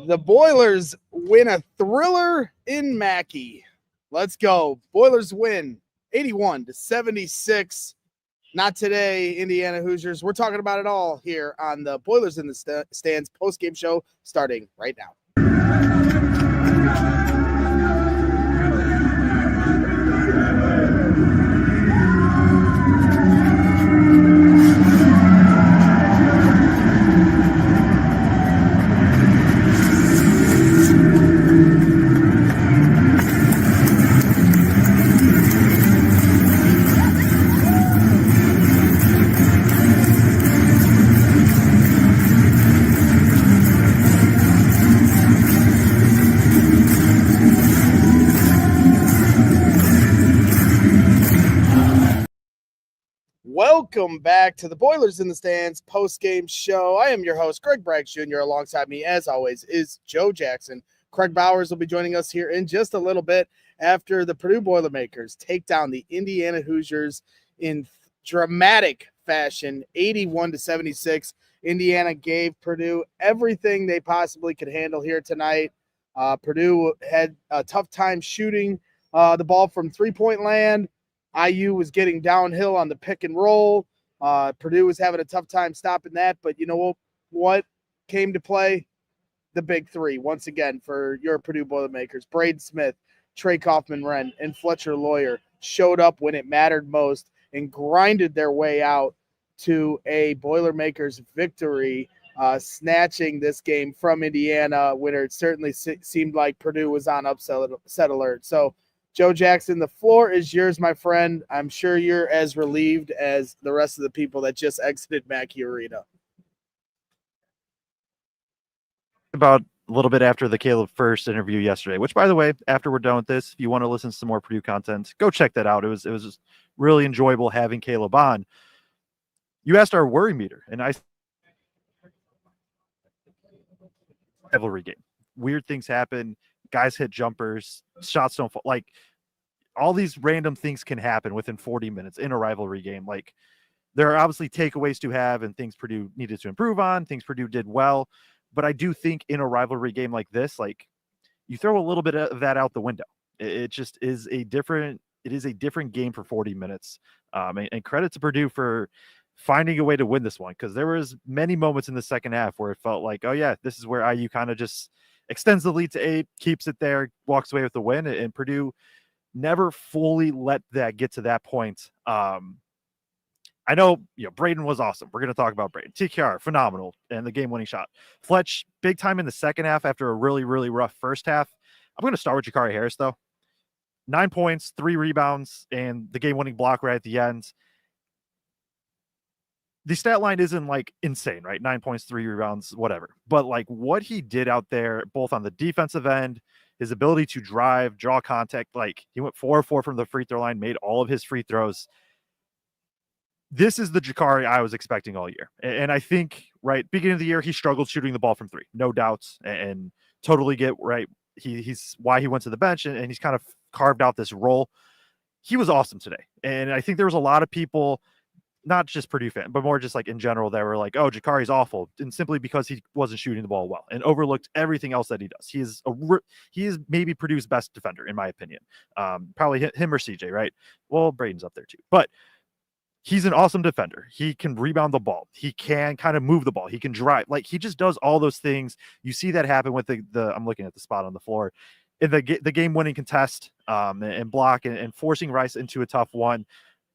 The Boilers win a thriller in Mackey. Let's go. Boilers win 81-76. Not today, Indiana Hoosiers. We're talking about it all here on the Boilers in the Stands post-game show starting right now. Welcome back to the Boilers in the Stands post-game show. I am your host, Kraig Jr. Alongside me, as always, is Joe Jackson. Craig Bowers will be joining us here in just a little bit after the Purdue Boilermakers take down the Indiana Hoosiers in dramatic fashion, 81-76. Indiana gave Purdue everything they possibly could handle here tonight. Purdue had a tough time shooting the ball from three-point land. IU was getting downhill on the pick and roll. Purdue was having a tough time stopping that, but you know what came to play? The big three, once again, for your Purdue Boilermakers. Braden Smith, Trey Kaufman-Renn, and Fletcher Loyer showed up when it mattered most and grinded their way out to a Boilermakers victory, snatching this game from Indiana, where it certainly seemed like Purdue was on upset alert. So, Joe Jackson, the floor is yours, my friend. I'm sure you're as relieved as the rest of the people that just exited Mackey Arena. About a little bit after the Caleb Furst interview yesterday, which, by the way, after we're done with this, if you want to listen to some more Purdue content, go check that out. It was just really enjoyable having Caleb on. You asked our worry meter, and I rivalry game. Weird things happen. Guys hit jumpers, shots don't fall. Like, all these random things can happen within 40 minutes in a rivalry game. Like, there are obviously takeaways to have and things Purdue needed to improve on, things Purdue did well. But I do think in a rivalry game like this, like, you throw a little bit of that out the window. It just is a different game for 40 minutes. And credit to Purdue for finding a way to win this one, because there was many moments in the second half where it felt like, oh yeah, this is where IU kind of just extends the lead to 8, keeps it there, walks away with the win, and Purdue never fully let that get to that point. I know, Braden was awesome. We're going to talk about Braden. TKR, phenomenal, and the game-winning shot. Fletch, big time in the second half after a really, really rough first half. I'm going to start with Jakari Harris, though. 9 points, 3 rebounds, and the game-winning block right at the end. The stat line isn't like insane, right? 9 points, 3 rebounds, whatever. But like what he did out there, both on the defensive end, his ability to drive, draw contact, like he went 4-4 from the free throw line, made all of his free throws. This is the Jakari I was expecting all year. And I think, right, beginning of the year, he struggled shooting the ball from 3, no doubts, and totally get right. He's why he went to the bench, and he's kind of carved out this role. He was awesome today. And I think there was a lot of people, not just Purdue fan, but more just like in general, that were like, oh, Jakari's awful. And simply because he wasn't shooting the ball well and overlooked everything else that he does. He is maybe Purdue's best defender, in my opinion. Probably him or CJ, right? Well, Braden's up there too. But he's an awesome defender. He can rebound the ball. He can kind of move the ball. He can drive. Like, he just does all those things. You see that happen with the I'm looking at the spot on the floor in the game-winning contest and block and forcing Rice into a tough one.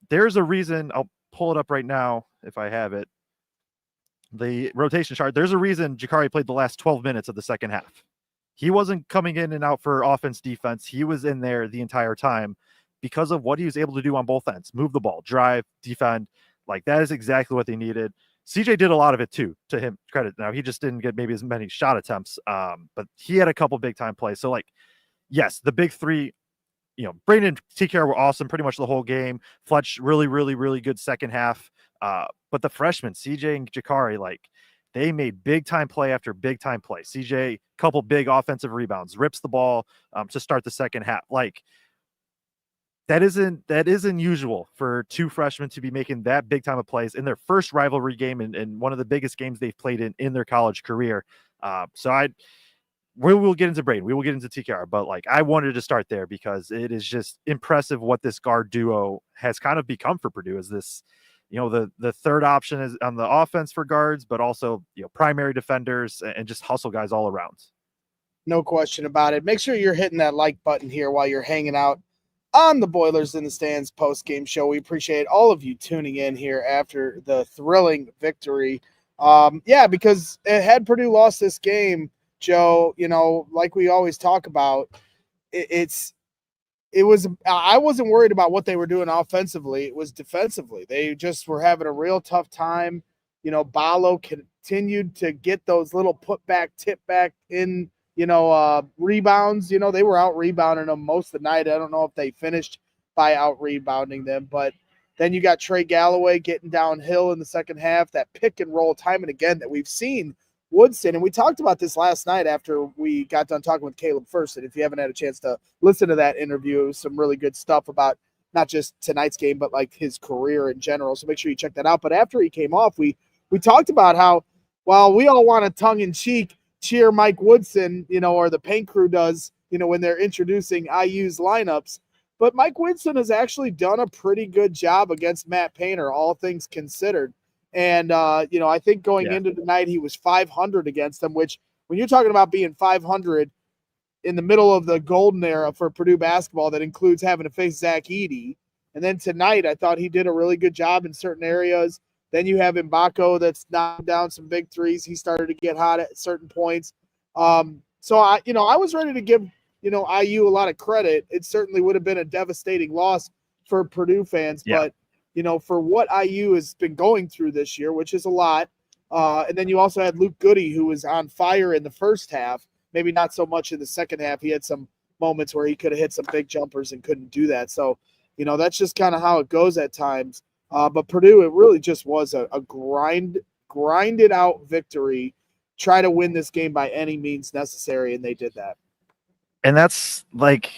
There's a reason. I'll pull it up right now if I have it. The rotation chart. There's a reason Jakari played the last 12 minutes of the second half. He wasn't coming in and out for offense, defense. He was in there the entire time because of what he was able to do on both ends. Move the ball, drive, defend. Like, that is exactly what they needed. CJ did a lot of it too, to him credit. Now, he just didn't get maybe as many shot attempts, but he had a couple big time plays. So, like, yes, the big three, Braden and TKR were awesome pretty much the whole game. Fletch, really, really, really good second half. But the freshmen, CJ and Jakari, like, they made big time play after big time play. CJ, couple big offensive rebounds, rips the ball to start the second half. Like, that isn't usual for two freshmen to be making that big time of plays in their first rivalry game and one of the biggest games they've played in their college career. We will get into Braden. We will get into TKR, but like I wanted to start there because it is just impressive what this guard duo has kind of become for Purdue. Is this, the third option is on the offense for guards, but also primary defenders and just hustle guys all around. No question about it. Make sure you're hitting that like button here while you're hanging out on the Boilers in the Stands post-game show. We appreciate all of you tuning in here after the thrilling victory. Because had Purdue lost this game, Joe, like we always talk about, I wasn't worried about what they were doing offensively. It was defensively. They just were having a real tough time. Ballo continued to get those little put back, tip back in, rebounds. They were out rebounding them most of the night. I don't know if they finished by out rebounding them, but then you got Trey Galloway getting downhill in the second half, that pick and roll time and again that we've seen Woodson. And we talked about this last night after we got done talking with Caleb Furst. And if you haven't had a chance to listen to that interview, it was some really good stuff about not just tonight's game, but like his career in general. So make sure you check that out. But after he came off, we talked about how, while we all want to tongue in cheek cheer Mike Woodson, or the paint crew does, when they're introducing IU's lineups, but Mike Woodson has actually done a pretty good job against Matt Painter, all things considered. And, I think going into the night, he was 500 against them, which when you're talking about being 500 in the middle of the golden era for Purdue basketball, that includes having to face Zach Edey. And then tonight, I thought he did a really good job in certain areas. Then you have Mbako that's knocking down some big threes. He started to get hot at certain points. So I was ready to give, IU a lot of credit. It certainly would have been a devastating loss for Purdue fans, but for what IU has been going through this year, which is a lot. And then you also had Luke Goody, who was on fire in the first half, maybe not so much in the second half. He had some moments where he could have hit some big jumpers and couldn't do that. So, that's just kind of how it goes at times. But Purdue, it really just was a grinded out victory. Try to win this game by any means necessary, and they did that. And that's like,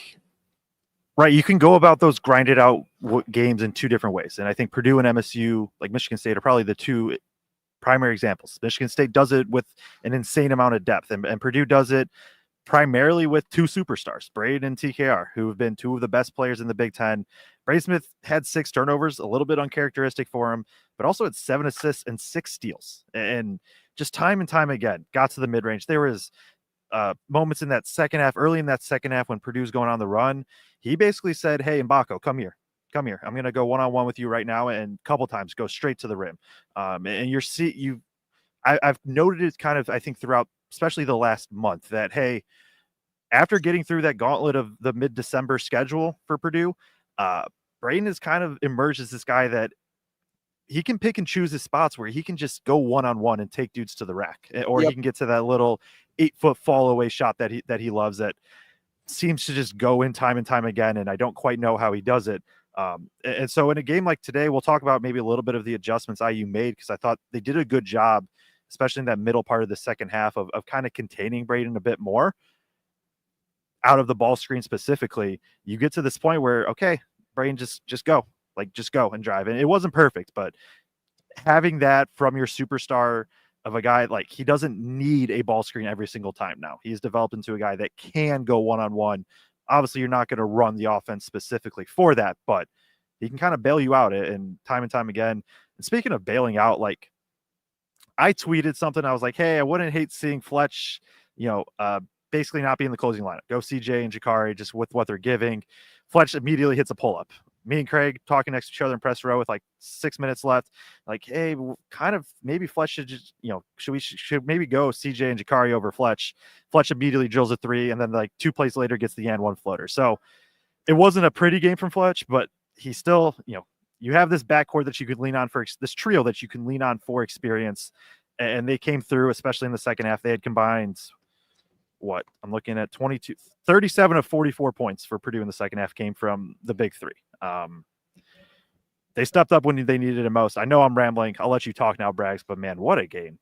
right, you can go about those grinded out games in two different ways. And I think Purdue and MSU, like Michigan State, are probably the two primary examples. Michigan State does it with an insane amount of depth, and Purdue does it primarily with two superstars, Braden and TKR, who have been two of the best players in the Big Ten. Braden Smith had 6 turnovers, a little bit uncharacteristic for him, but also had 7 assists and 6 steals. And just time and time again, got to the mid-range. There was moments in that second half, early in that second half when Purdue's going on the run, he basically said, "Hey, Mbako, come here. I'm going to go one-on-one with you right now," and a couple times go straight to the rim. And I've noted it kind of, I think, throughout, especially the last month, that, hey, after getting through that gauntlet of the mid-December schedule for Purdue, Braden has kind of emerged as this guy that he can pick and choose his spots where he can just go one-on-one and take dudes to the rack, or he can get to that little 8-foot fall away shot that he loves, that seems to just go in time and time again. And I don't quite know how he does it. And so in a game like today, we'll talk about maybe a little bit of the adjustments IU made, because I thought they did a good job, especially in that middle part of the second half, of kind of containing Braden a bit more out of the ball screen specifically. You get to this point where, okay, Braden, just go and drive. And it wasn't perfect, but having that from your superstar of a guy, like, he doesn't need a ball screen every single time now. He's developed into a guy that can go one-on-one. Obviously, you're not going to run the offense specifically for that, but he can kind of bail you out and time again. And speaking of bailing out, like, I tweeted something. I was like, hey, I wouldn't hate seeing Fletch, basically not be in the closing lineup. Go CJ and Jakari just with what they're giving. Fletch immediately hits a pull-up. Me and Kraig talking next to each other in press row with like 6 minutes left. Like, hey, kind of maybe Fletch should just, should maybe go CJ and Jakari over Fletch. Fletch immediately drills a 3, and then like 2 plays later gets the and 1 floater. So it wasn't a pretty game from Fletch, but he still, you have this backcourt that you could lean on for this trio that you can lean on for experience. And they came through, especially in the second half. They had combined, I'm looking at 37 of 44 points for Purdue in the second half came from the big 3. They stepped up when they needed it most. I know I'm rambling. I'll let you talk now, Braggs, but man, what a game.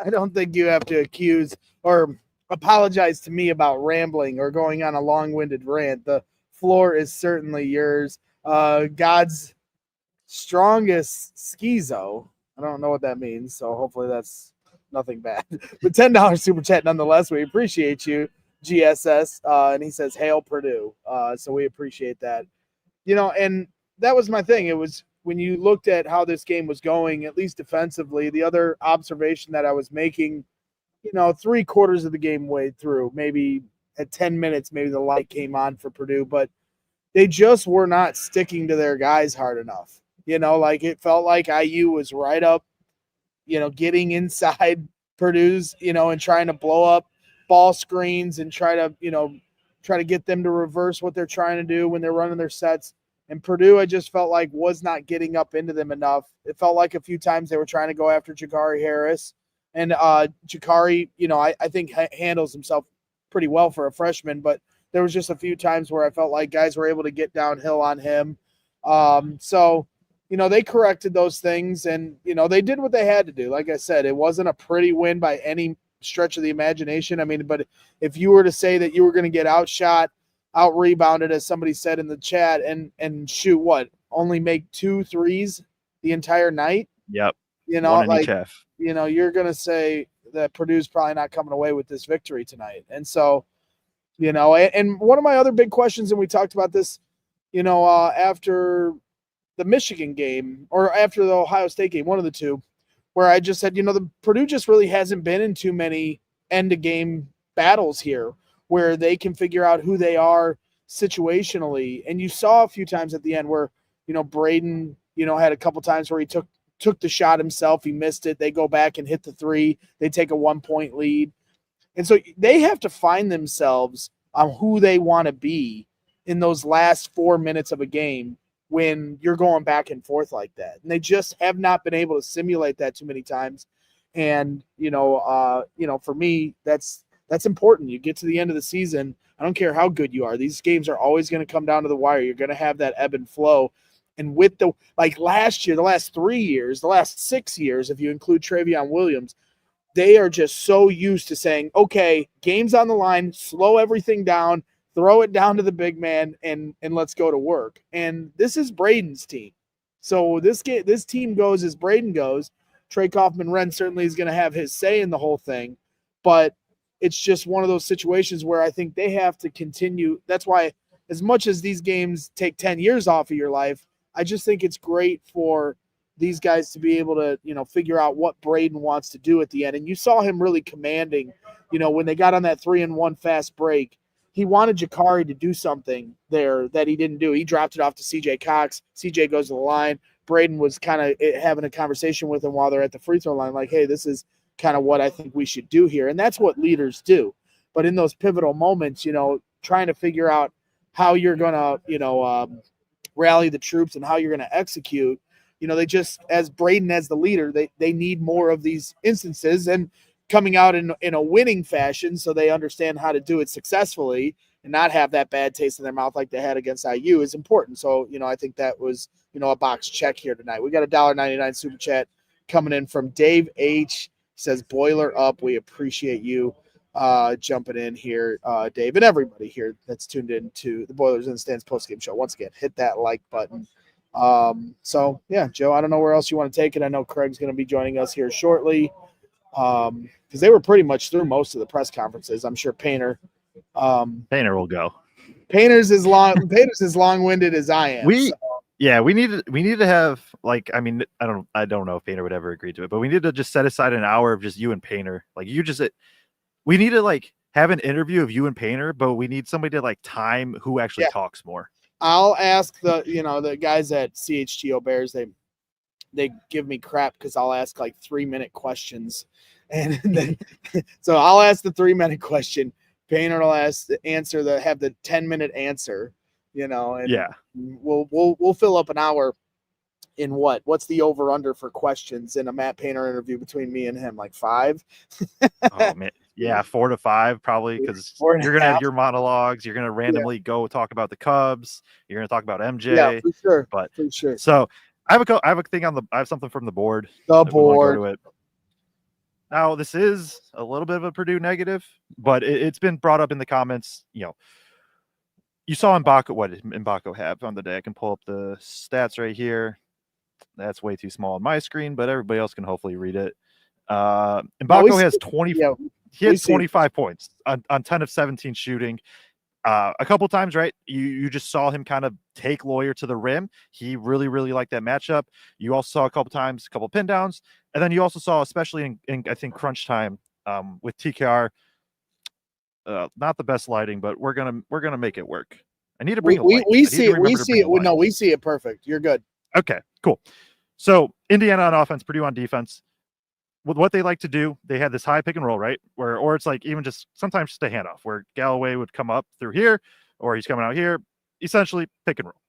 I don't think you have to accuse or apologize to me about rambling or going on a long-winded rant. The floor is certainly yours. God's strongest schizo. I don't know what that means, so hopefully that's nothing bad. But $10 super chat nonetheless. We appreciate you, GSS. And he says, "Hail Purdue." So we appreciate that. And that was my thing. It was when you looked at how this game was going, at least defensively, the other observation that I was making, 3/4 of the game way through, maybe at 10 minutes, maybe the light came on for Purdue, but they just were not sticking to their guys hard enough. Like it felt like IU was right up, getting inside Purdue's, and trying to blow up ball screens and try to get them to reverse what they're trying to do when they're running their sets. And Purdue, I just felt like was not getting up into them enough. It felt like a few times they were trying to go after Jakari Harris. And Jakari, I think handles himself pretty well for a freshman, but there was just a few times where I felt like guys were able to get downhill on him. So they corrected those things and, they did what they had to do. Like I said, it wasn't a pretty win by any stretch of the imagination. I mean, but if you were to say that you were going to get outshot, out rebounded, as somebody said in the chat, and shoot what, only make 2 threes the entire night. Yep. One in each half. You're going to say that Purdue's probably not coming away with this victory tonight. And so, and one of my other big questions, and we talked about this, after the Michigan game or after the Ohio State game, one of the two, where I just said, the Purdue just really hasn't been in too many end-of-game battles here where they can figure out who they are situationally. And you saw a few times at the end where, Braden, had a couple times where he took the shot himself. He missed it. They go back and hit the 3. They take a 1-point lead. And so they have to find themselves on who they want to be in those last 4 minutes of a game when you're going back and forth like that. And they just have not been able to simulate that too many times. And, for me, that's important. You get to the end of the season, I don't care how good you are. These games are always going to come down to the wire. You're going to have that ebb and flow. And with last year, the last 3 years, the last 6 years, if you include Travion Williams, they are just so used to saying, okay, game's on the line, slow everything down, throw it down to the big man, and let's go to work. And this is Braden's team. So this team goes as Braden goes. Trey Kaufman-Renn certainly is going to have his say in the whole thing, but it's just one of those situations where I think they have to continue. That's why, as much as these games take 10 years off of your life, I just think it's great for these guys to be able to, figure out what Braden wants to do at the end. And you saw him really commanding, when they got on that 3-and-1 fast break, he wanted Jakari to do something there that he didn't do. He dropped it off to CJ Cox. CJ goes to the line. Braden was kind of having a conversation with him while they're at the free throw line, like, hey, this is kind of what I think we should do here. And that's what leaders do. But in those pivotal moments, trying to figure out how you're going to, rally the troops and how you're going to execute, they just, as Braden as the leader, they need more of these instances and coming out in a winning fashion so they understand how to do it successfully and not have that bad taste in their mouth like they had against IU is important. So, I think that was, a box check here tonight. We got a $1.99 super chat coming in from Dave H. He says, boiler up. We appreciate you jumping in here, Dave, and everybody here that's tuned in to the Boilers in the Stands postgame show. Once again, hit that like button. So yeah, Joe, I don't know where else you want to take it. I know Craig's going to be joining us here shortly. Because they were pretty much through most of the press conferences. I'm sure Painter will go. Painter's as long-winded as I am. We need to have, like, I mean, I don't know if Painter would ever agree to it, but we need to just set aside an hour of just you and Painter. Like, we need to have an interview of you and Painter, but we need somebody to time who actually talks more. I'll ask the guys at CHGO Bears. They give me crap because I'll ask 3-minute questions. And then, so I'll ask the 3-minute question. Painter will have the 10-minute answer, and we'll fill up an hour in what's the over under for questions in a Matt Painter interview between me and him? 5? Oh man. Yeah, 4 to 5 probably, because you're going to have your monologues. You're going to randomly go talk about the Cubs. You're going to talk about MJ. Yeah, for sure. For sure. So I have something from the board. The board. Go to it. Now, this is a little bit of a Purdue negative, but it's been brought up in the comments. You saw Mbako. What did Mbako have on the day? I can pull up the stats right here. That's way too small on my screen, but everybody else can hopefully read it. Mbako has 20. Yeah, he had 25 points on 10 of 17 shooting. A couple times, right? You just saw him kind of take Loyer to the rim. He really, really liked that matchup. You also saw a couple times, a couple pin downs, and then you also saw, especially in I think crunch time, with TKR. Not the best lighting, but we're gonna make it work. I need to bring a light. We see it. We see it. No, we see it perfect. You're good. Okay, cool. So Indiana on offense, Purdue on defense. What they like to do, they had this high pick and roll, right? Or it's like even just sometimes just a handoff where Galloway would come up through here, or he's coming out here. Essentially, pick and roll.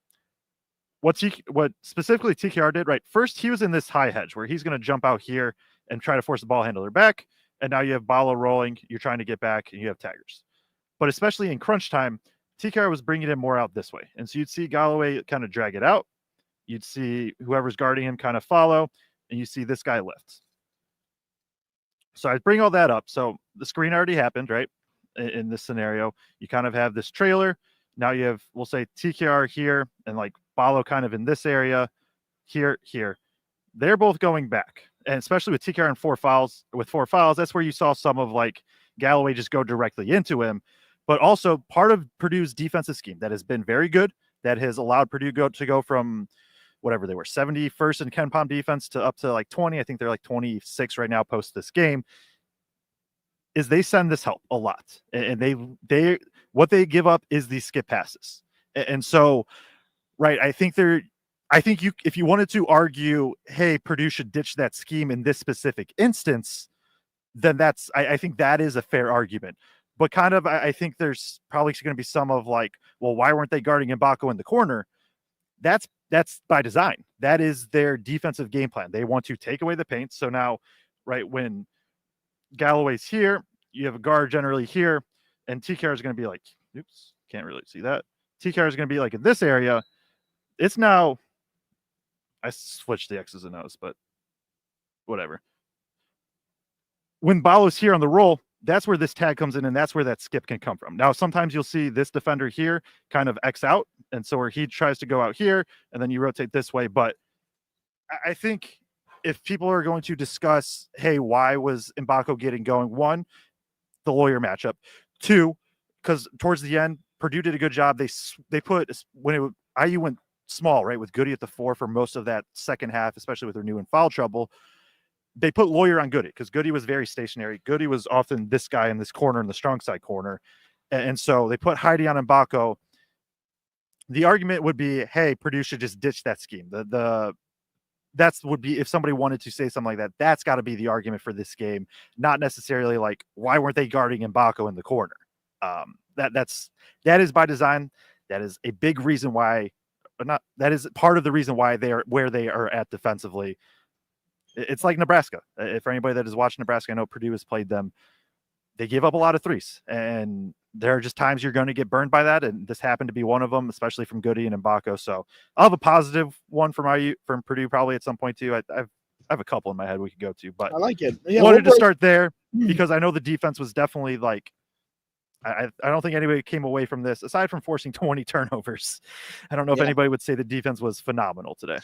What specifically TKR did, right? First, he was in this high hedge where he's going to jump out here and try to force the ball handler back. And now you have Balo rolling. You're trying to get back, and you have taggers. But especially in crunch time, TKR was bringing it more out this way. And so you'd see Galloway kind of drag it out. You'd see whoever's guarding him kind of follow, and you see this guy lift. So I bring all that up. So the screen already happened, right? In this scenario, you kind of have this trailer. Now you have, we'll say TKR here and like Balo kind of in this area here. They're both going back. And especially with TKR and four fouls, that's where you saw some of like Galloway just go directly into him. But also part of Purdue's defensive scheme that has been very good, that has allowed Purdue to go from whatever they were, 71st in Ken Palm defense to up to like 20. I think they're like 26 right now post this game. Is they send this help a lot, and they what they give up is these skip passes, and so right. I think if you wanted to argue, hey, Purdue should ditch that scheme in this specific instance, then I think that is a fair argument. But kind of, I think there's probably going to be some of like, well, why weren't they guarding Mbako in the corner? That's by design. That is their defensive game plan. They want to take away the paint. So now, right, when Galloway's here, you have a guard generally here, and TKR is going to be like, oops, can't really see that. TKR is going to be like in this area. It's now, I switched the X's and O's, but whatever. When Balo's here on the roll, that's where this tag comes in, and that's where that skip can come from. Now, sometimes you'll see this defender here kind of X out, and so where he tries to go out here, and then you rotate this way. But I think if people are going to discuss, hey, why was Mbako getting going? One, the Loyer matchup. Two, because towards the end, Purdue did a good job. They put IU went small, right, with Goody at the 4 for most of that second half, especially with their new and foul trouble. They put Loyer on Goody because Goody was very stationary. Goody was often this guy in this corner, in the strong side corner. And so they put Heidi on Mbako. The argument would be, hey, Purdue should just ditch that scheme. That would be, if somebody wanted to say something like that, that's got to be the argument for this game, not necessarily like, why weren't they guarding Mbako in the corner? That is by design. That is a big reason why, that is part of the reason why they are where they are at defensively. It's like Nebraska. For anybody that has watched Nebraska, I know Purdue has played them. They give up a lot of threes, and there are just times you're going to get burned by that, and this happened to be one of them, especially from Goody and Mbako. So I'll have a positive one from Purdue probably at some point too. I have a couple in my head we could go to, but I like it. Yeah, wanted to start there because I know the defense was definitely like, I don't think anybody came away from this aside from forcing 20 turnovers. I don't know if anybody would say the defense was phenomenal today.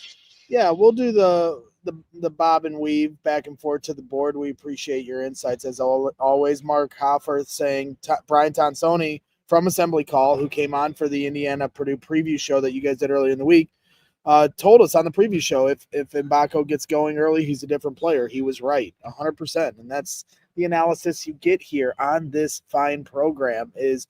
Yeah, we'll do the bob and weave back and forth to the board. We appreciate your insights as always. Mark Hofferth saying Brian Tonsoni from Assembly Call, who came on for the Indiana Purdue preview show that you guys did earlier in the week, told us on the preview show if Mbako gets going early, he's a different player. He was right, 100%, and that's the analysis you get here on this fine program. Is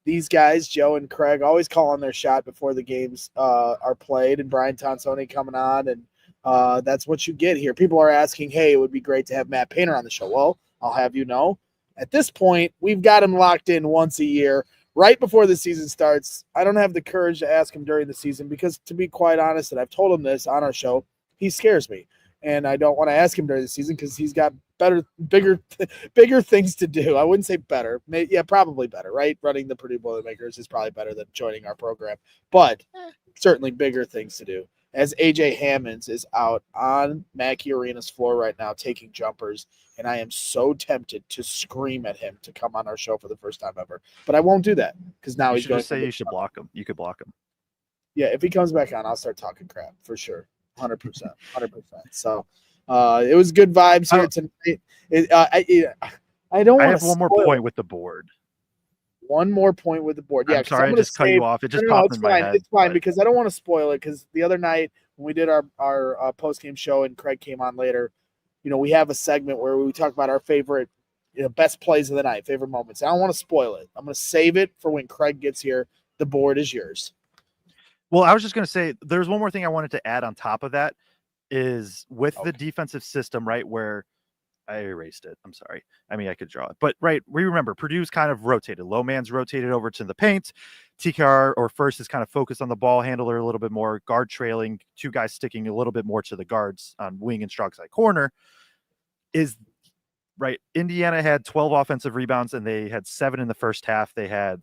these guys, Joe and Kraig, always call on their shot before the games are played, and Brian Tonsoni coming on, and that's what you get here. People are asking, hey, it would be great to have Matt Painter on the show. Well, I'll have you know, at this point, we've got him locked in once a year, right before the season starts. I don't have the courage to ask him during the season because, to be quite honest, and I've told him this on our show, he scares me. And I don't want to ask him during the season because he's got bigger things to do. I wouldn't say better. Probably better, right? Running the Purdue Boilermakers is probably better than joining our program, but certainly bigger things to do. As AJ Hammonds is out on Mackey Arena's floor right now taking jumpers, and I am so tempted to scream at him to come on our show for the first time ever. But I won't do that because now he's going to say you should block him. You could block him. Yeah, if he comes back on, I'll start talking crap for sure. 100%. So It was good vibes here tonight. I don't want to. I have one more point with the board. One more point with the board. Yeah, I'm sorry, I just cut you off. It just popped in my head. It's fine because I don't want to spoil it. Because the other night when we did our post game show and Kraig came on later, we have a segment where we talk about our favorite, best plays of the night, favorite moments. I don't want to spoil it. I'm going to save it for when Kraig gets here. The board is yours. Well, I was just going to say there's one more thing I wanted to add on top of that is with the defensive system, right, where I erased it. I'm sorry. I mean, I could draw it. But, right, we remember Purdue's kind of rotated. Low man's rotated over to the paint. TKR or Furst is kind of focused on the ball handler a little bit more. Guard trailing. Two guys sticking a little bit more to the guards on wing and strong side corner. Right. Indiana had 12 offensive rebounds, and they had 7 in the first half. They had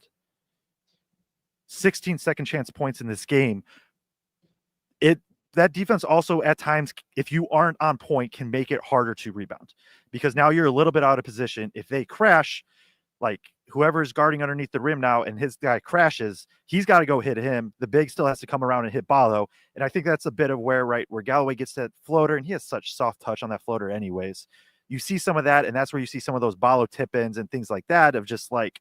16 second chance points in this game. That defense also at times, if you aren't on point, can make it harder to rebound because now you're a little bit out of position. If they crash, like whoever's guarding underneath the rim now and his guy crashes, he's got to go hit him. The big still has to come around and hit Ballo. And I think that's a bit of where Galloway gets that floater, and he has such soft touch on that floater anyways. You see some of that, and that's where you see some of those Ballo tip-ins and things like that of just like,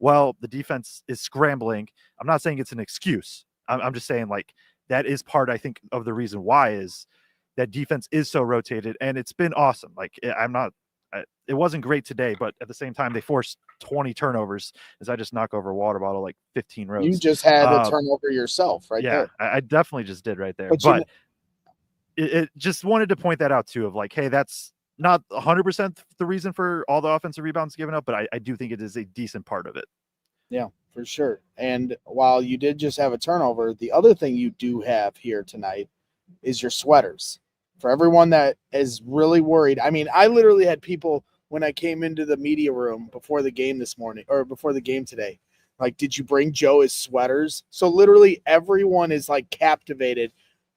well, the defense is scrambling. I'm not saying it's an excuse. I'm just saying that is part, I think, of the reason why is that defense is so rotated, and it's been awesome. It wasn't great today, but at the same time, they forced 20 turnovers as I just knock over a water bottle 15 rows. You just had a turnover yourself right there. Yeah, I definitely just did right there. But it just wanted to point that out too of hey, that's not 100% the reason for all the offensive rebounds given up, but I do think it is a decent part of it. Yeah, for sure. And while you did just have a turnover, the other thing you do have here tonight is your sweaters. For everyone that is really worried, I mean, I literally had people when I came into the media room before the game this morning or before the game today, did you bring Joe his sweaters? So literally everyone is captivated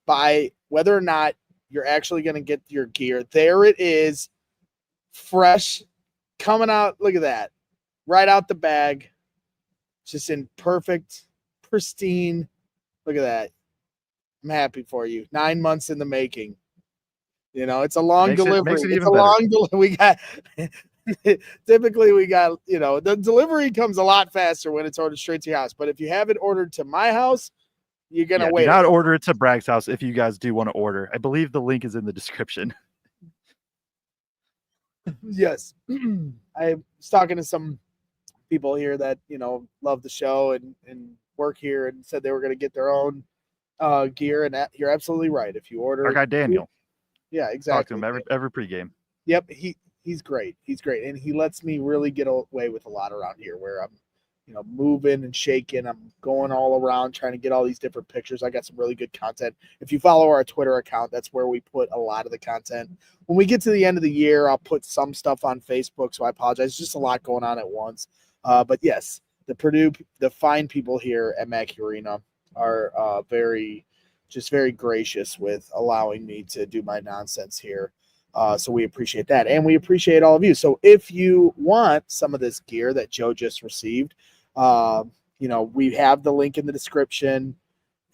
by whether or not you're actually going to get your gear. There it is, fresh, coming out. Look at that, right out the bag. Just in perfect, pristine. Look at that. I'm happy for you. 9 months in the making. It's a long delivery. It's a long delivery. We got typically we got, the delivery comes a lot faster when it's ordered straight to your house. But if you have it ordered to my house, you're gonna wait. Do not order it to Bragg's house if you guys do want to order. I believe the link is in the description. Yes. I was talking to some people here that love the show and work here and said they were going to get their own gear, and you're absolutely right. If you order our guy Daniel, yeah, exactly. Talk to him every pregame. Yep, he's great. He's great, and he lets me really get away with a lot around here where I'm moving and shaking. I'm going all around trying to get all these different pictures. I got some really good content. If you follow our Twitter account, that's where we put a lot of the content. When we get to the end of the year, I'll put some stuff on Facebook, so I apologize. Just a lot going on at once. But yes, the fine people here at Mackey Arena are very gracious with allowing me to do my nonsense here. So we appreciate that. And we appreciate all of you. So if you want some of this gear that Joe just received, we have the link in the description.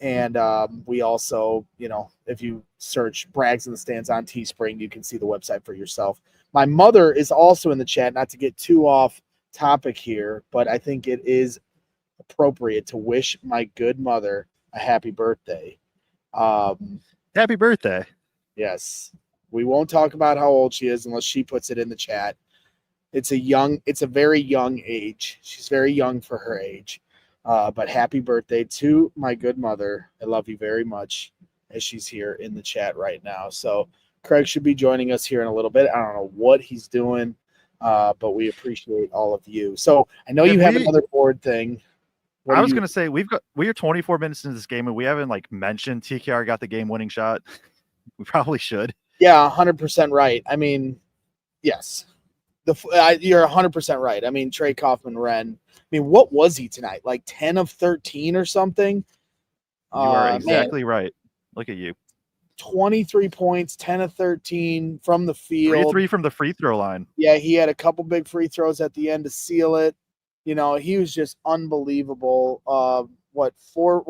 And we also, if you search Brags in the Stands on Teespring, you can see the website for yourself. My mother is also in the chat, not to get too off topic here, but I think it is appropriate to wish my good mother a happy birthday. Happy birthday. Yes. We won't talk about how old she is unless she puts it in the chat. It's a very young age. She's very young for her age. But happy birthday to my good mother. I love you very much, as she's here in the chat right now. So Kraig should be joining us here in a little bit. I don't know what he's doing, but we appreciate all of you. So I know you have another board thing. I was going to say we are 24 minutes into this game and we haven't mentioned TKR got the game-winning shot. We probably should. Yeah, 100% right. I mean, yes. You're 100% right. I mean, Trey Kaufman-Renn. I mean, what was he tonight? 10 of 13 or something? You are exactly right. Look at you. 23 points, 10 of 13 from the field. 3 from the free throw line. Yeah, he had a couple big free throws at the end to seal it. He was just unbelievable. What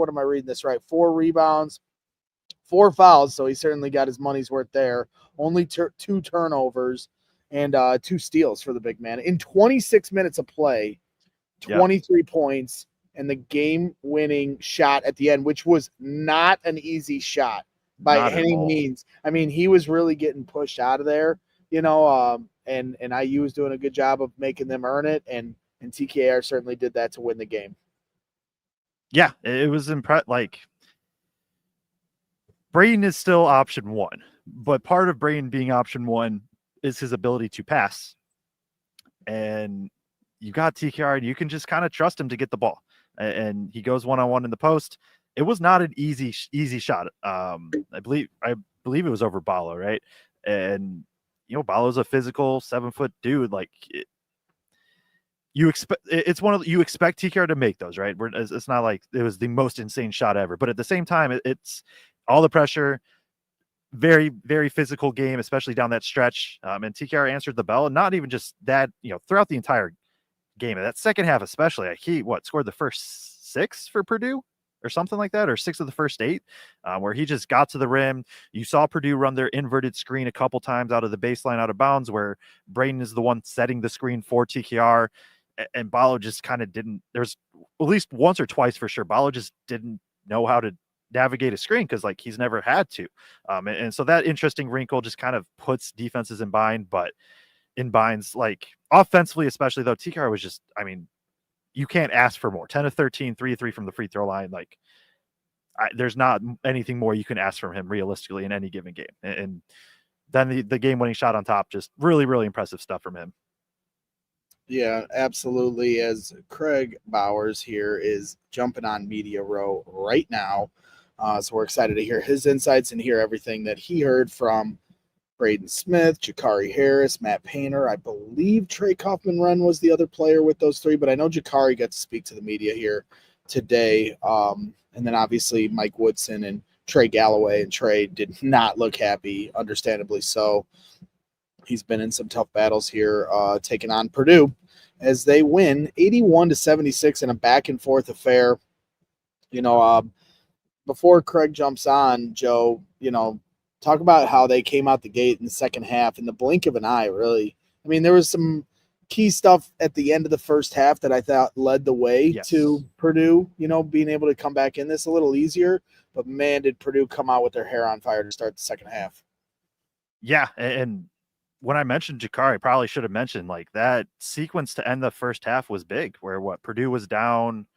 am I reading this right? 4 rebounds, 4 fouls, so he certainly got his money's worth there. Only 2 turnovers and 2 steals for the big man. In 26 minutes of play, 23 points, and the game-winning shot at the end, which was not an easy shot by any means. I mean, he was really getting pushed out of there, and IU was doing a good job of making them earn it, and TKR certainly did that to win the game. Yeah, it was impressive. Like, Braden is still option one, but part of Braden being option one is his ability to pass. And you got TKR, and you can just kind of trust him to get the ball. And he goes one-on-one in the post. It was not an easy shot. I believe it was over Ballo, right? And Ballo's a physical 7-foot dude. Like, you expect TKR to make those, right? It's not like it was the most insane shot ever, but at the same time, it's all the pressure. Very, very physical game, especially down that stretch. And TKR answered the bell, and not even just that, throughout the entire game. That second half, especially, he scored the first 6 for Purdue or something like that, or 6 of the first 8, where he just got to the rim. You saw Purdue run their inverted screen a couple times out of the baseline, out of bounds, where Braden is the one setting the screen for TKR, and Ballo just kind of didn't. There's at least once or twice for sure, Ballo just didn't know how to navigate a screen because he's never had to. And so that interesting wrinkle just kind of puts defenses in binds, offensively, especially though, TKR was just, you can't ask for more. 10 of 13, 3 of 3 from the free throw line. There's not anything more you can ask from him realistically in any given game. And then the game winning shot on top, just really, really impressive stuff from him. Yeah, absolutely. As Kraig Bowers here is jumping on Media Row right now. So we're excited to hear his insights and hear everything that he heard from Braden Smith, Jakari Harris, Matt Painter. I believe Trey Kaufman-Renn was the other player with those 3, but I know Jakari got to speak to the media here today. And then obviously Mike Woodson and Trey Galloway, and Trey did not look happy, understandably so. He's been in some tough battles here, taking on Purdue as they win 81-76 in a back and forth affair. Before Kraig jumps on, Joe, talk about how they came out the gate in the second half in the blink of an eye, really. I mean, there was some key stuff at the end of the first half that I thought led the way to Purdue, being able to come back in this a little easier. But, man, did Purdue come out with their hair on fire to start the second half. Yeah, and when I mentioned Jakari, I probably should have mentioned, that sequence to end the first half was big, where Purdue was down.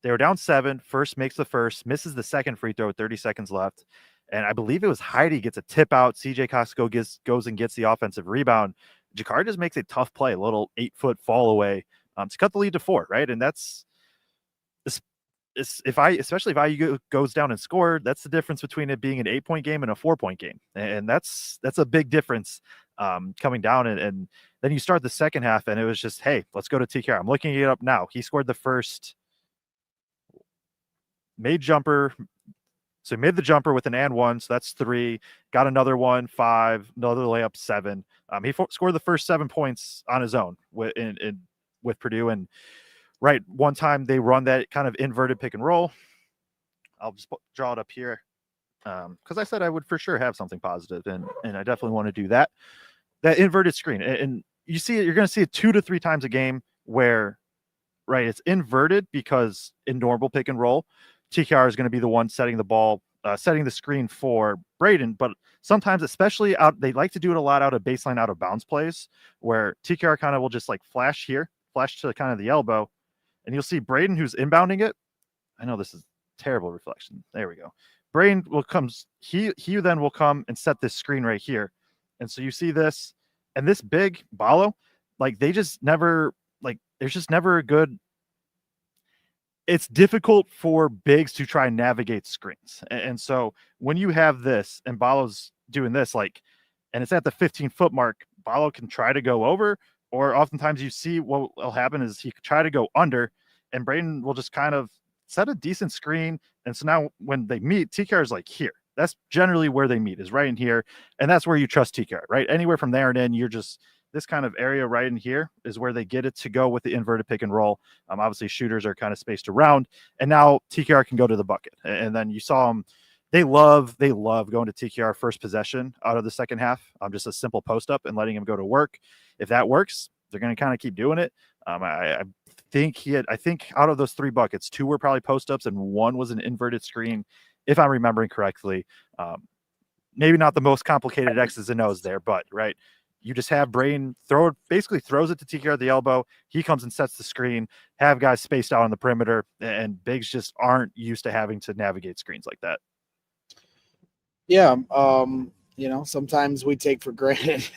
They were down 7. Furst makes the first, misses the second free throw with 30 seconds left. And I believe it was Heidi gets a tip out. CJ Costco goes and gets the offensive rebound. Jakari just makes a tough play, a little 8-foot fall away to cut the lead to 4, right? And especially if IU goes down and score, that's the difference between it being an 8-point game and a 4-point game. And that's a big difference coming down. And then you start the second half, and it was just, hey, let's go to TKR. I'm looking it up now. He scored the first made jumper. So he made the jumper with an and 1, so that's 3. Got another 1, 5, another layup, 7. He scored the first 7 points on his own with Purdue. And one time they run that kind of inverted pick and roll. I'll just draw it up here because I said I would for sure have something positive, and I definitely want to do that. That inverted screen, and you see it. You're going to see it 2 to 3 times a game where, it's inverted because in normal pick and roll, TKR is going to be the one setting the ball, setting the screen for Braden. But sometimes, especially they like to do it a lot out of baseline, out of bounds plays, where TKR kind of will just flash to kind of the elbow, and you'll see Braden who's inbounding it. I know this is terrible reflection. There we go. Braden he then will come and set this screen right here. And so you see this, and this big Ballo, they just never, there's just never a good. It's difficult for bigs to try and navigate screens. And so when you have this and Ballo's doing this, and it's at the 15-foot mark, Ballo can try to go over, or oftentimes you see what will happen is he could try to go under, and Braden will just kind of set a decent screen. And so now when they meet, TKR is here. That's generally where they meet, is right in here. And that's where you trust TKR, right? Anywhere from there and in, you're just, this kind of area right in here is where they get it to go with the inverted pick and roll. Obviously shooters are kind of spaced around, and now TKR can go to the bucket. And then you saw him, they love going to TKR first possession out of the second half. Just a simple post up and letting him go to work. If that works, they're going to kind of keep doing it. I think I think out of those 3 buckets, 2 were probably post ups and 1 was an inverted screen, if I'm remembering correctly. Maybe not the most complicated X's and O's there, but right. You just have Braden basically throws it to TKR at the elbow. He comes and sets the screen, have guys spaced out on the perimeter, and bigs just aren't used to having to navigate screens like that. Yeah. Sometimes we take for granted,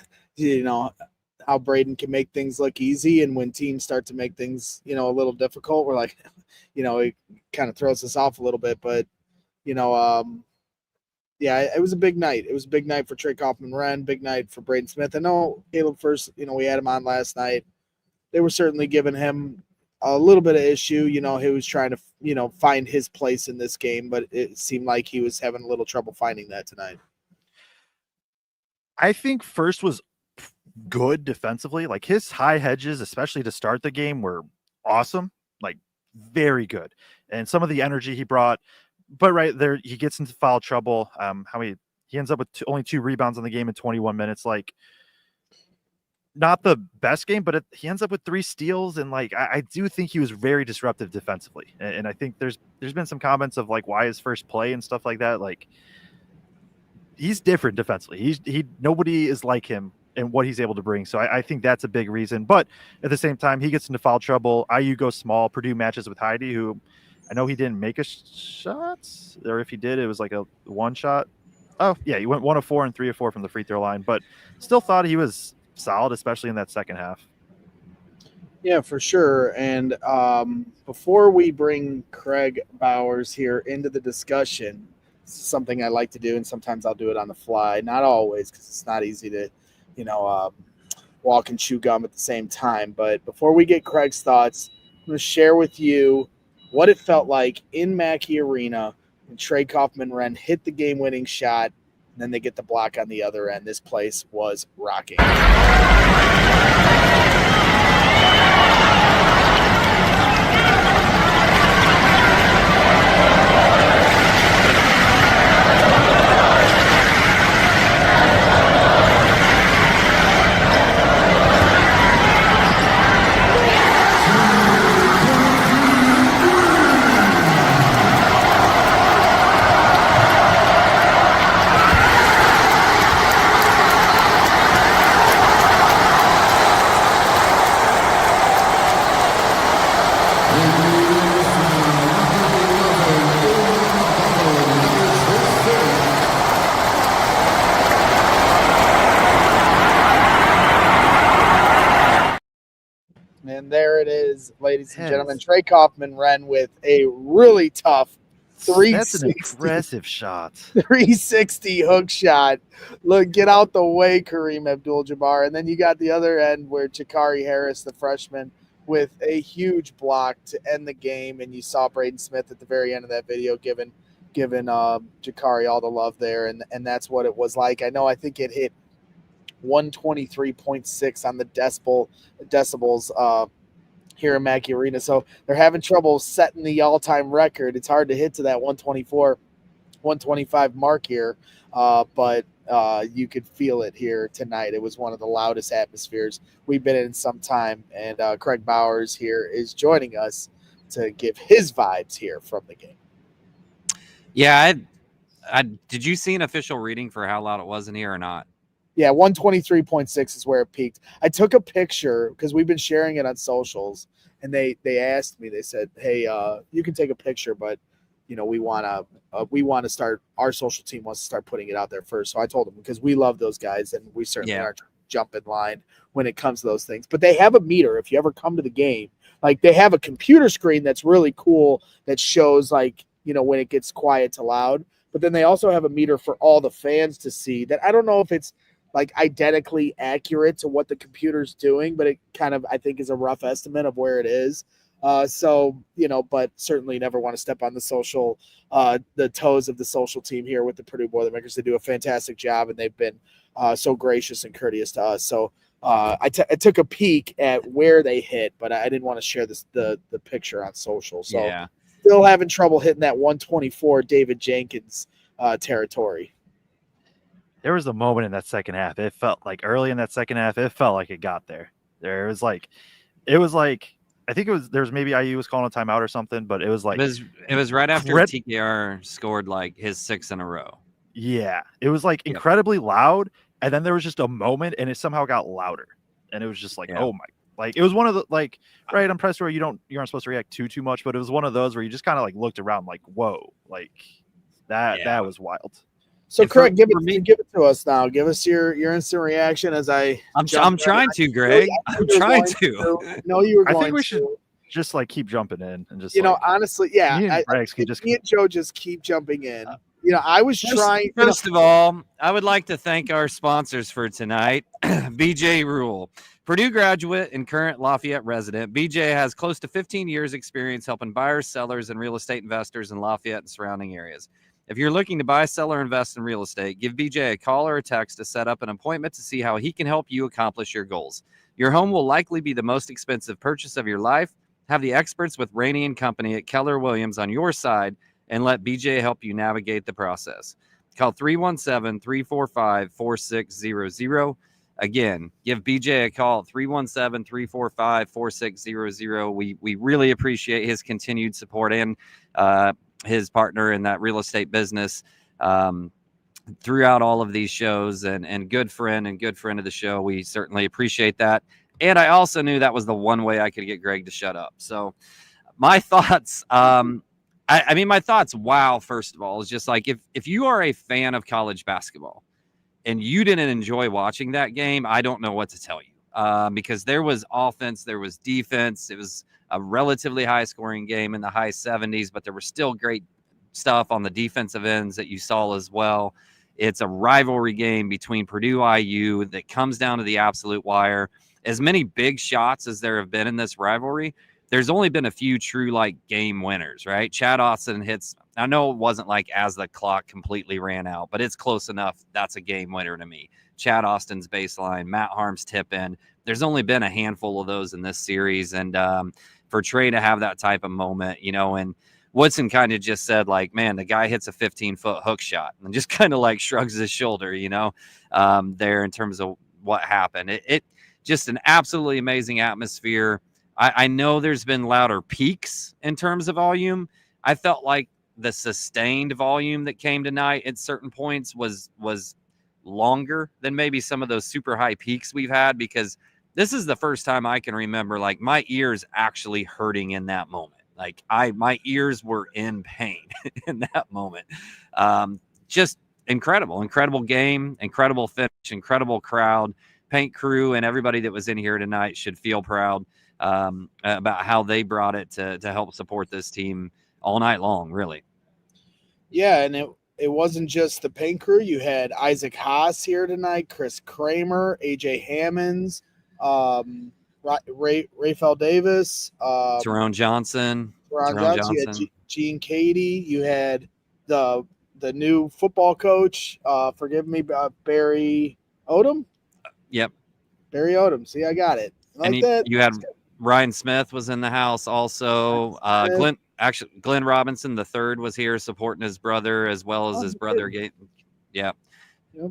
how Braden can make things look easy. And when teams start to make things, a little difficult, we're like, it kind of throws us off a little bit. But, yeah, it was a big night. It was a big night for Trey Kaufman-Renn, big night for Braden Smith. I know Caleb Furst, we had him on last night. They were certainly giving him a little bit of issue. He was trying to, find his place in this game, but it seemed like he was having a little trouble finding that tonight. I think Furst was good defensively. Like his high hedges, especially to start the game, were awesome, like very good. And some of the energy he brought, but right there, he gets into foul trouble. He ends up with only 2 rebounds in the game in 21 minutes. Like, not the best game, but he ends up with 3 steals. And like, I do think he was very disruptive defensively. And I think there's been some comments of like, why his first play and stuff like that. Like, he's different defensively. Nobody is like him and what he's able to bring. So I think that's a big reason. But at the same time, he gets into foul trouble. IU goes small. Purdue matches with Heidi, who I know he didn't make a shot, or if he did, it was like a 1 shot. Oh, yeah, he went 1 of 4 and 3 of 4 from the free throw line, but still thought he was solid, especially in that second half. Yeah, for sure. And before we bring Kraig Bowers here into the discussion, something I like to do, and sometimes I'll do it on the fly. Not always, because it's not easy to, walk and chew gum at the same time. But before we get Kraig's thoughts, I'm going to share with you what it felt like in Mackey Arena when Trey Kaufman-Renn hit the game-winning shot, and then they get the block on the other end. This place was rocking. And there it is, ladies and gentlemen. Trey Kaufman-Renn with a really tough 360. That's an impressive shot. 360 hook shot. Look, get out the way, Kareem Abdul-Jabbar. And then you got the other end where Jakari Harris, the freshman, with a huge block to end the game. And you saw Braden Smith at the very end of that video giving Jakari all the love there. And that's what it was like. I think it hit 123.6 on the decibels here in Mackey Arena. So they're having trouble setting the all-time record. It's hard to hit to that 124, 125 mark here, but you could feel it here tonight. It was one of the loudest atmospheres we've been in some time, and Kraig Bowers here is joining us to give his vibes here from the game. Yeah, did you see an official reading for how loud it was in here or not? Yeah, 123.6 is where it peaked. I took a picture because we've been sharing it on socials, and they asked me. They said, "Hey, you can take a picture, but we want to start. Our social team wants to start putting it out there first." So I told them because we love those guys, and we certainly aren't jumping line when it comes to those things. But they have a meter. If you ever come to the game, like they have a computer screen that's really cool that shows like when it gets quiet to loud. But then they also have a meter for all the fans to see. That I don't know if it's like identically accurate to what the computer's doing, but it kind of, I think, is a rough estimate of where it is. But certainly never want to step on the toes of the social team here with the Purdue Boilermakers. They do a fantastic job, and they've been so gracious and courteous to us. So I took a peek at where they hit, but I didn't want to share the picture on social. So still having trouble hitting that 124 David Jenkins territory. There was a moment in that second half. It felt like early in that second half, it felt like it got there. It was like, I think there was maybe IU was calling a timeout or something, but it was like, it was right after TKR scored like his 6 in a row. Yeah, it was like incredibly loud, and then there was just a moment, and it somehow got louder, and it was just like, oh my, like it was one of the like, right, I'm pressed where you aren't supposed to react too much, but it was one of those where you just kind of like looked around like, whoa, like that was wild. So Kraig, give it to us now. Give us your instant reaction as I'm trying to, Greg. I'm trying to. No, you were going to. I think we should just like keep jumping in and just honestly, yeah. Me and Joe just keep jumping in. I was trying. First of all, I would like to thank our sponsors for tonight. BJ Rule, Purdue graduate and current Lafayette resident. BJ has close to 15 years experience helping buyers, sellers, and real estate investors in Lafayette and surrounding areas. If you're looking to buy, sell, or invest in real estate, give BJ a call or a text to set up an appointment to see how he can help you accomplish your goals. Your home will likely be the most expensive purchase of your life. Have the experts with Rainey & Company at Keller Williams on your side and let BJ help you navigate the process. Call 317-345-4600. Again, give BJ a call at 317-345-4600. We really appreciate his continued support and his partner in that real estate business throughout all of these shows, and good friend of the show. We certainly appreciate that. And I also knew that was the one way I could get Greg to shut up. So my thoughts, my thoughts, wow, first of all, is just like if you are a fan of college basketball and you didn't enjoy watching that game, I don't know what to tell you, because there was offense, there was defense. It was a relatively high-scoring game in the high 70s, but there was still great stuff on the defensive ends that you saw as well. It's a rivalry game between Purdue IU that comes down to the absolute wire. As many big shots as there have been in this rivalry, there's only been a few true like game winners, right? Chad Austin hits. I know it wasn't like as the clock completely ran out, but it's close enough. That's a game winner to me. Chad Austin's baseline, Matt Harm's tip in. There's only been a handful of those in this series. And for Trey to have that type of moment, and Woodson kind of just said like, man, the guy hits a 15-foot hook shot and just kind of like shrugs his shoulder, there in terms of what happened. It just an absolutely amazing atmosphere. I know there's been louder peaks in terms of volume. I felt like the sustained volume that came tonight at certain points was longer than maybe some of those super high peaks we've had, because this is the first time I can remember like my ears actually hurting in that moment. Like my ears were in pain in that moment. Just incredible game, incredible finish, incredible crowd. Paint crew and everybody that was in here tonight should feel proud about how they brought it to help support this team all night long, really. Yeah, and it wasn't just the paint crew. You had Isaac Haas here tonight, Chris Kramer, AJ Hammonds, Rafael Davis, Tyrone Johnson. You had Gene Cady. You had the new football coach. Forgive me, Barry Odom. Yep, Barry Odom. See, I got it. You had Ryan Smith was in the house also. Glenn Robinson III was here supporting his brother as well as his brother. Yeah. Yep.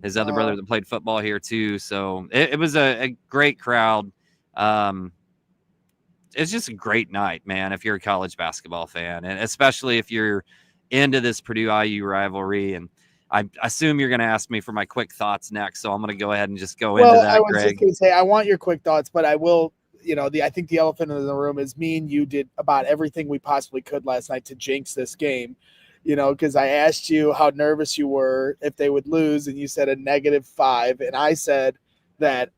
His other brother that played football here too. So it was a great crowd. It's just a great night, man, if you're a college basketball fan, and especially if you're into this Purdue IU rivalry. And I assume you're going to ask me for my quick thoughts next, so I'm going to go ahead and just go into that, I was Greg. just going to say, I want your quick thoughts, but I will, I think the elephant in the room is me and you did about everything we possibly could last night to jinx this game, because I asked you how nervous you were if they would lose, and you said a -5, and I said that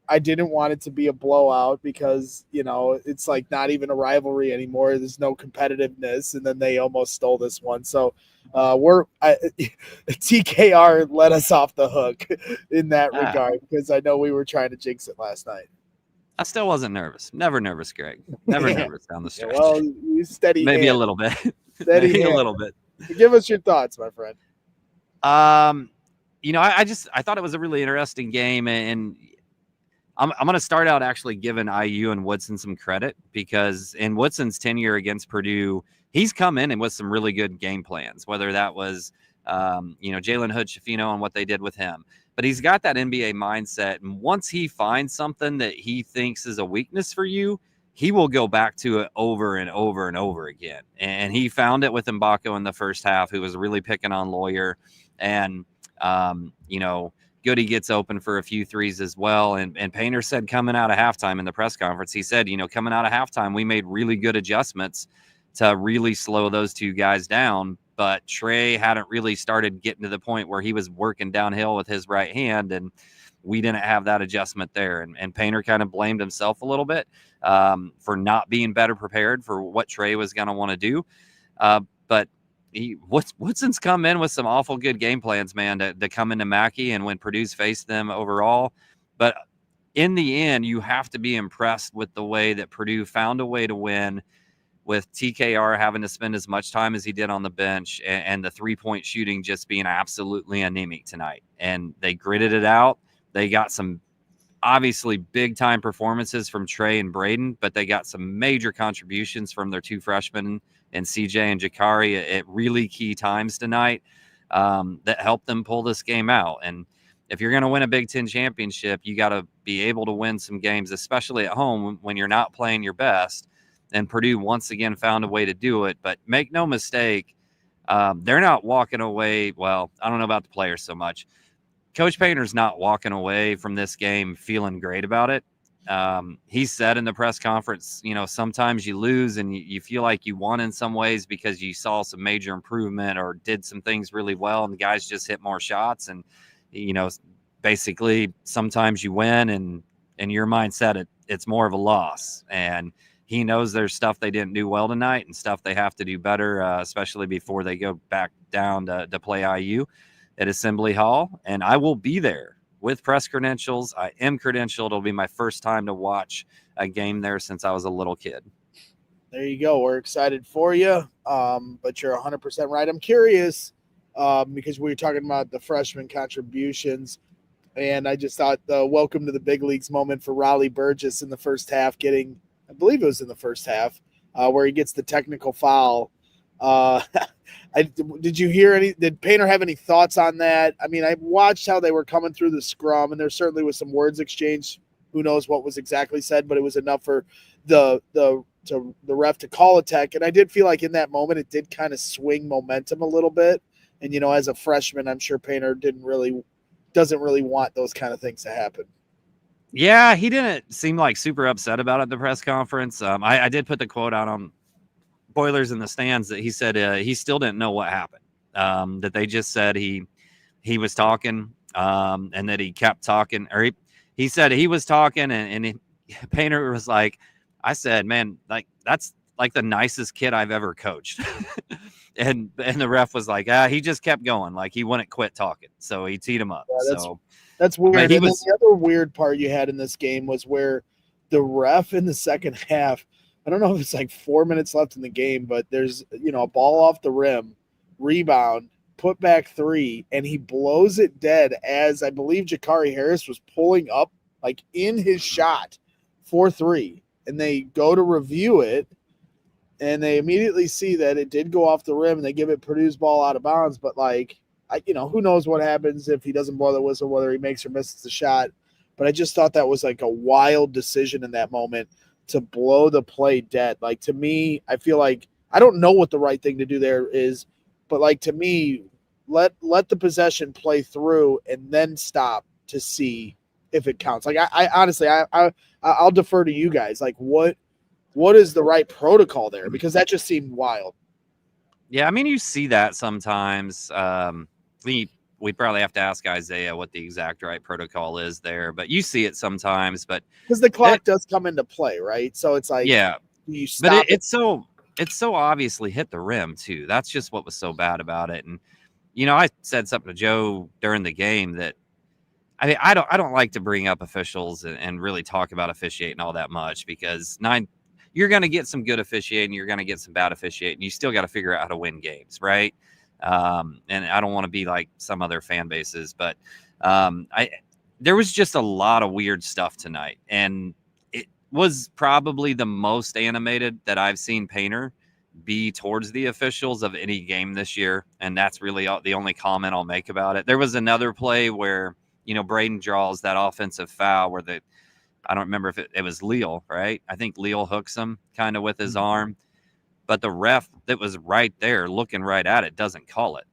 I didn't want it to be a blowout because, it's like not even a rivalry anymore. There's no competitiveness, and then they almost stole this one. So TKR let us off the hook in that regard, because I know we were trying to jinx it last night. I still wasn't nervous. Never nervous, Greg. Never nervous down the stretch. Well, you steady. Maybe hand. A little bit. Steady a little bit. Give us your thoughts, my friend. I thought it was a really interesting game, and I'm going to start out actually giving IU and Woodson some credit, because in Woodson's tenure against Purdue, he's come in and with some really good game plans, whether that was Jalen Hood-Schifino and what they did with him. But he's got that NBA mindset. And once he finds something that he thinks is a weakness for you, he will go back to it over and over and over again. And he found it with Mbako in the first half, who was really picking on Loyer. And, Goody gets open for a few threes as well. And Painter said coming out of halftime in the press conference, he said, coming out of halftime, we made really good adjustments to really slow those two guys down. But Trey hadn't really started getting to the point where he was working downhill with his right hand, and we didn't have that adjustment there. And Painter kind of blamed himself a little bit for not being better prepared for what Trey was going to want to do. But Woodson's come in with some awful good game plans, man, to come into Mackey and when Purdue's faced them overall. But in the end, you have to be impressed with the way that Purdue found a way to win, with TKR having to spend as much time as he did on the bench and the three-point shooting just being absolutely anemic tonight. And they gritted it out. They got some obviously big-time performances from Trey and Braden, but they got some major contributions from their two freshmen and CJ and Jakari at really key times tonight that helped them pull this game out. And if you're going to win a Big Ten championship, you got to be able to win some games, especially at home when you're not playing your best. And Purdue once again found a way to do it. But make no mistake, they're not walking away. Well, I don't know about the players so much. Coach Painter's not walking away from this game feeling great about it. He said in the press conference, sometimes you lose and you feel like you won in some ways because you saw some major improvement or did some things really well and the guys just hit more shots. And, basically sometimes you win and in your mindset, it's more of a loss. And he knows there's stuff they didn't do well tonight and stuff they have to do better, especially before they go back down to play IU at Assembly Hall. And I will be there with press credentials. I am credentialed. It'll be my first time to watch a game there since I was a little kid. There you go. We're excited for you, but you're 100% right. I'm curious because we were talking about the freshman contributions, and I just thought the welcome to the big leagues moment for Raleigh Burgess in the first half getting – I believe it was in the first half where he gets the technical foul. Did you hear did Painter have any thoughts on that? I mean, I watched how they were coming through the scrum, and there certainly was some words exchanged. Who knows what was exactly said, but it was enough for the ref to call a tech. And I did feel like in that moment, it did kind of swing momentum a little bit. And, as a freshman, I'm sure Painter doesn't really want those kind of things to happen. Yeah, he didn't seem like super upset about it at the press conference. I did put the quote out on Boilers in the Stands that he said he still didn't know what happened, that they just said he was talking and that he kept talking. Or he said he was talking and Painter was like, I said, man, like that's like the nicest kid I've ever coached. and the ref was like, he just kept going. Like he wouldn't quit talking. So he teed him up. Yeah, that's weird. And then the other weird part you had in this game was where the ref in the second half, I don't know if it's like 4 minutes left in the game, but there's, a ball off the rim, rebound, put back three, and he blows it dead as I believe Jakari Harris was pulling up like in his shot for three. And they go to review it, and they immediately see that it did go off the rim, and they give it Purdue's ball out of bounds. But who knows what happens if he doesn't blow the whistle, whether he makes or misses the shot. But I just thought that was like a wild decision in that moment to blow the play dead. Like, to me, I feel like I don't know what the right thing to do there is, but like, to me, let the possession play through and then stop to see if it counts. Like, I honestly, I'll defer to you guys. Like, what is the right protocol there? Because that just seemed wild. Yeah, I mean, you see that sometimes. We probably have to ask Isaiah what the exact right protocol is there, but you see it sometimes. But because the clock does come into play, right? So it's like, yeah, you stop. But it's so obviously hit the rim too. That's just what was so bad about it. And I said something to Joe during the game that I don't like to bring up officials and really talk about officiating all that much, because you're going to get some good officiating, you're going to get some bad officiating. You still got to figure out how to win games, right? And I don't want to be like some other fan bases, but there was just a lot of weird stuff tonight, and it was probably the most animated that I've seen Painter be towards the officials of any game this year, and that's really the only comment I'll make about it. There was another play where, Braden draws that offensive foul where I don't remember if it was Leal, right? I think Leal hooks him kind of with his arm, but the ref that was right there looking right at it doesn't call it.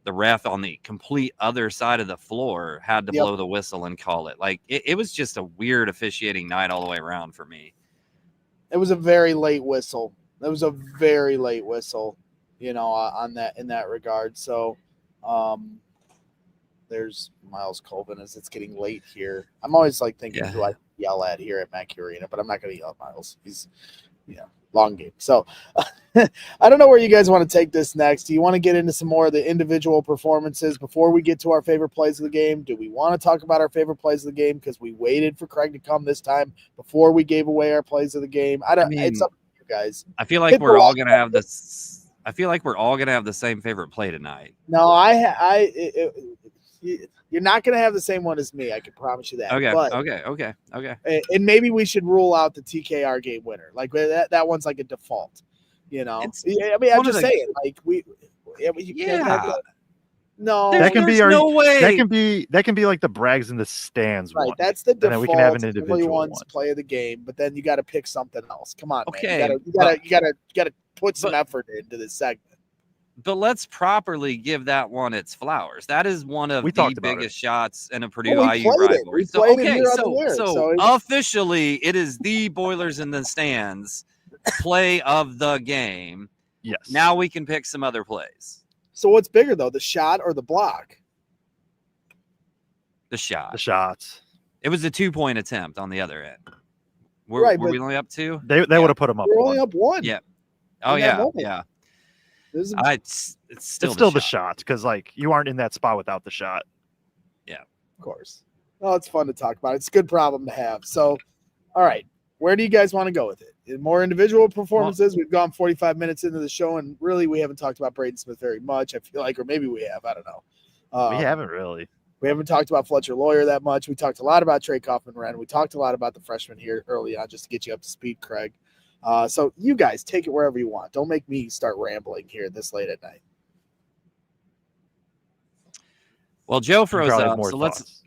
The ref on the complete other side of the floor had to blow the whistle and call it. Like it was just a weird officiating night all the way around for me. It was a very late whistle. It was a very late whistle, on that, in that regard. So, there's Miles Colvin as it's getting late here. I'm always like thinking who I yell at here at Mackey Arena, but I'm not going to yell at Miles. He's, long game. So I don't know where you guys want to take this next. Do you want to get into some more of the individual performances before we get to our favorite plays of the game? Do we want to talk about our favorite plays of the game because we waited for Kraig to come this time before we gave away our plays of the game? It's up to you guys. I feel like we're all going to have this. I feel like we're all going to have the same favorite play tonight. No, you're not going to have the same one as me. I can promise you that. Okay. And maybe we should rule out the TKR game winner. Like that one's like a default. I'm just saying. Like no, that can be our. No way. That can be like the Brags in the stands. Right, one. that's the default. And then we can have an individual one. Play of the game, but then you got to pick something else. Come on, man. You got to put some effort into this segment. But let's properly give that one its flowers. That is one of the biggest shots in a Purdue IU rivalry. So officially, it is the Boilers in the Stands play of the game. Yes. Now we can pick some other plays. So what's bigger though, the shot or the block? The shot. The shots. It was a 2-point attempt on the other end. Were we only up 2? They would have put them up. We're only up 1. Yeah. Oh yeah. It's still the shot because like you aren't in that spot without the shot. Yeah, of course. Well, it's fun to talk about. It's a good problem to have. So, all right, where do you guys want to go with it? More individual performances. We've gone 45 minutes into the show, and really we haven't talked about Braden Smith very much. I feel like, or maybe we have. I don't know. We haven't really. We haven't talked about Fletcher Loyer that much. We talked a lot about Trey Kaufman-Renn. We talked a lot about the freshman here early on just to get you up to speed, Kraig. So you guys take it wherever you want. Don't make me start rambling here this late at night. Well, Joe froze up, so let's.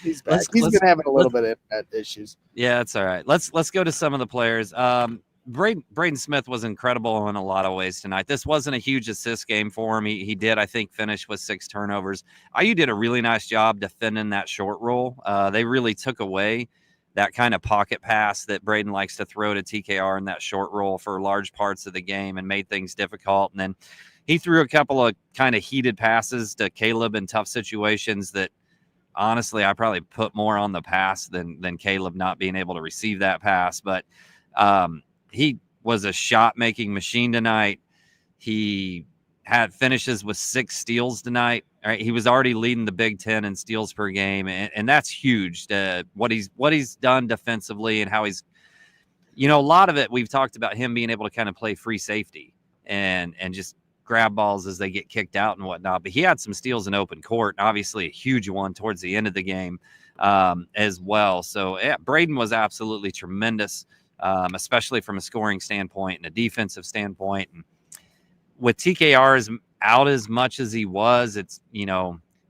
He's back. He's been having a little bit of internet issues. Yeah, that's all right. Let's go to some of the players. Braden Smith was incredible in a lot of ways tonight. This wasn't a huge assist game for him. He did, I think, finish with 6 turnovers. IU did a really nice job defending that short roll. They really took away that kind of pocket pass that Braden likes to throw to TKR in that short roll for large parts of the game and made things difficult. And then he threw a couple of kind of heated passes to Caleb in tough situations that honestly, I probably put more on the pass than Caleb not being able to receive that pass. But he was a shot-making machine tonight. He had finishes with 6 steals tonight. All right, he was already leading the Big Ten in steals per game, and that's huge. What he's done defensively and how he's, a lot of it we've talked about him being able to kind of play free safety and just grab balls as they get kicked out and whatnot. But he had some steals in open court, and obviously a huge one towards the end of the game as well. So yeah, Braden was absolutely tremendous, especially from a scoring standpoint and a defensive standpoint. And with TKR out as much as he was, it's,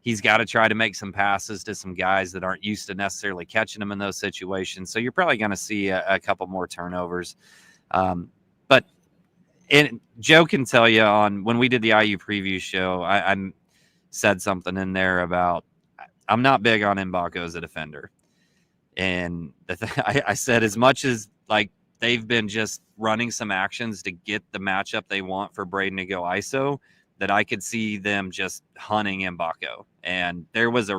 he's got to try to make some passes to some guys that aren't used to necessarily catching him in those situations. So you're probably going to see a couple more turnovers. But Joe can tell you on when we did the IU preview show, I said something in there about I'm not big on Mbako as a defender. And I said as much as like they've been just running some actions to get the matchup they want for Braden to go ISO, that I could see them just hunting Mbako. And there was you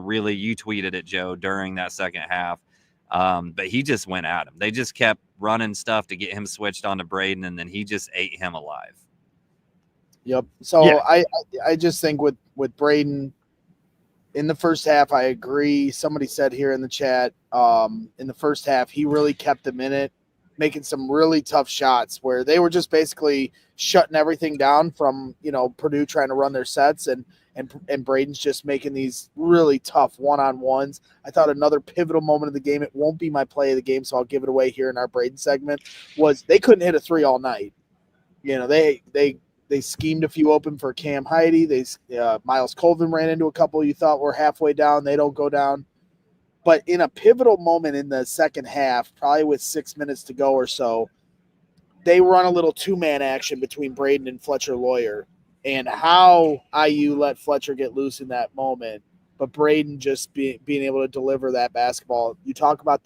tweeted it, Joe, during that second half. But he just went at him. They just kept running stuff to get him switched onto Braden, and then he just ate him alive. Yep. So yeah. I just think with Braden in the first half, I agree. Somebody said here in the chat, in the first half, he really kept them in it, making some really tough shots where they were just basically shutting everything down from, Purdue trying to run their sets and Braden's just making these really tough one-on-ones. I thought another pivotal moment of the game, it won't be my play of the game, so I'll give it away here in our Braden segment, was they couldn't hit a 3 all night. They schemed a few open for Cam Heidi. Miles Colvin ran into a couple you thought were halfway down. They don't go down. But in a pivotal moment in the second half, probably with 6 minutes to go or so, they run a little two-man action between Braden and Fletcher Loyer. And how IU let Fletcher get loose in that moment, but Braden just being able to deliver that basketball. You talk about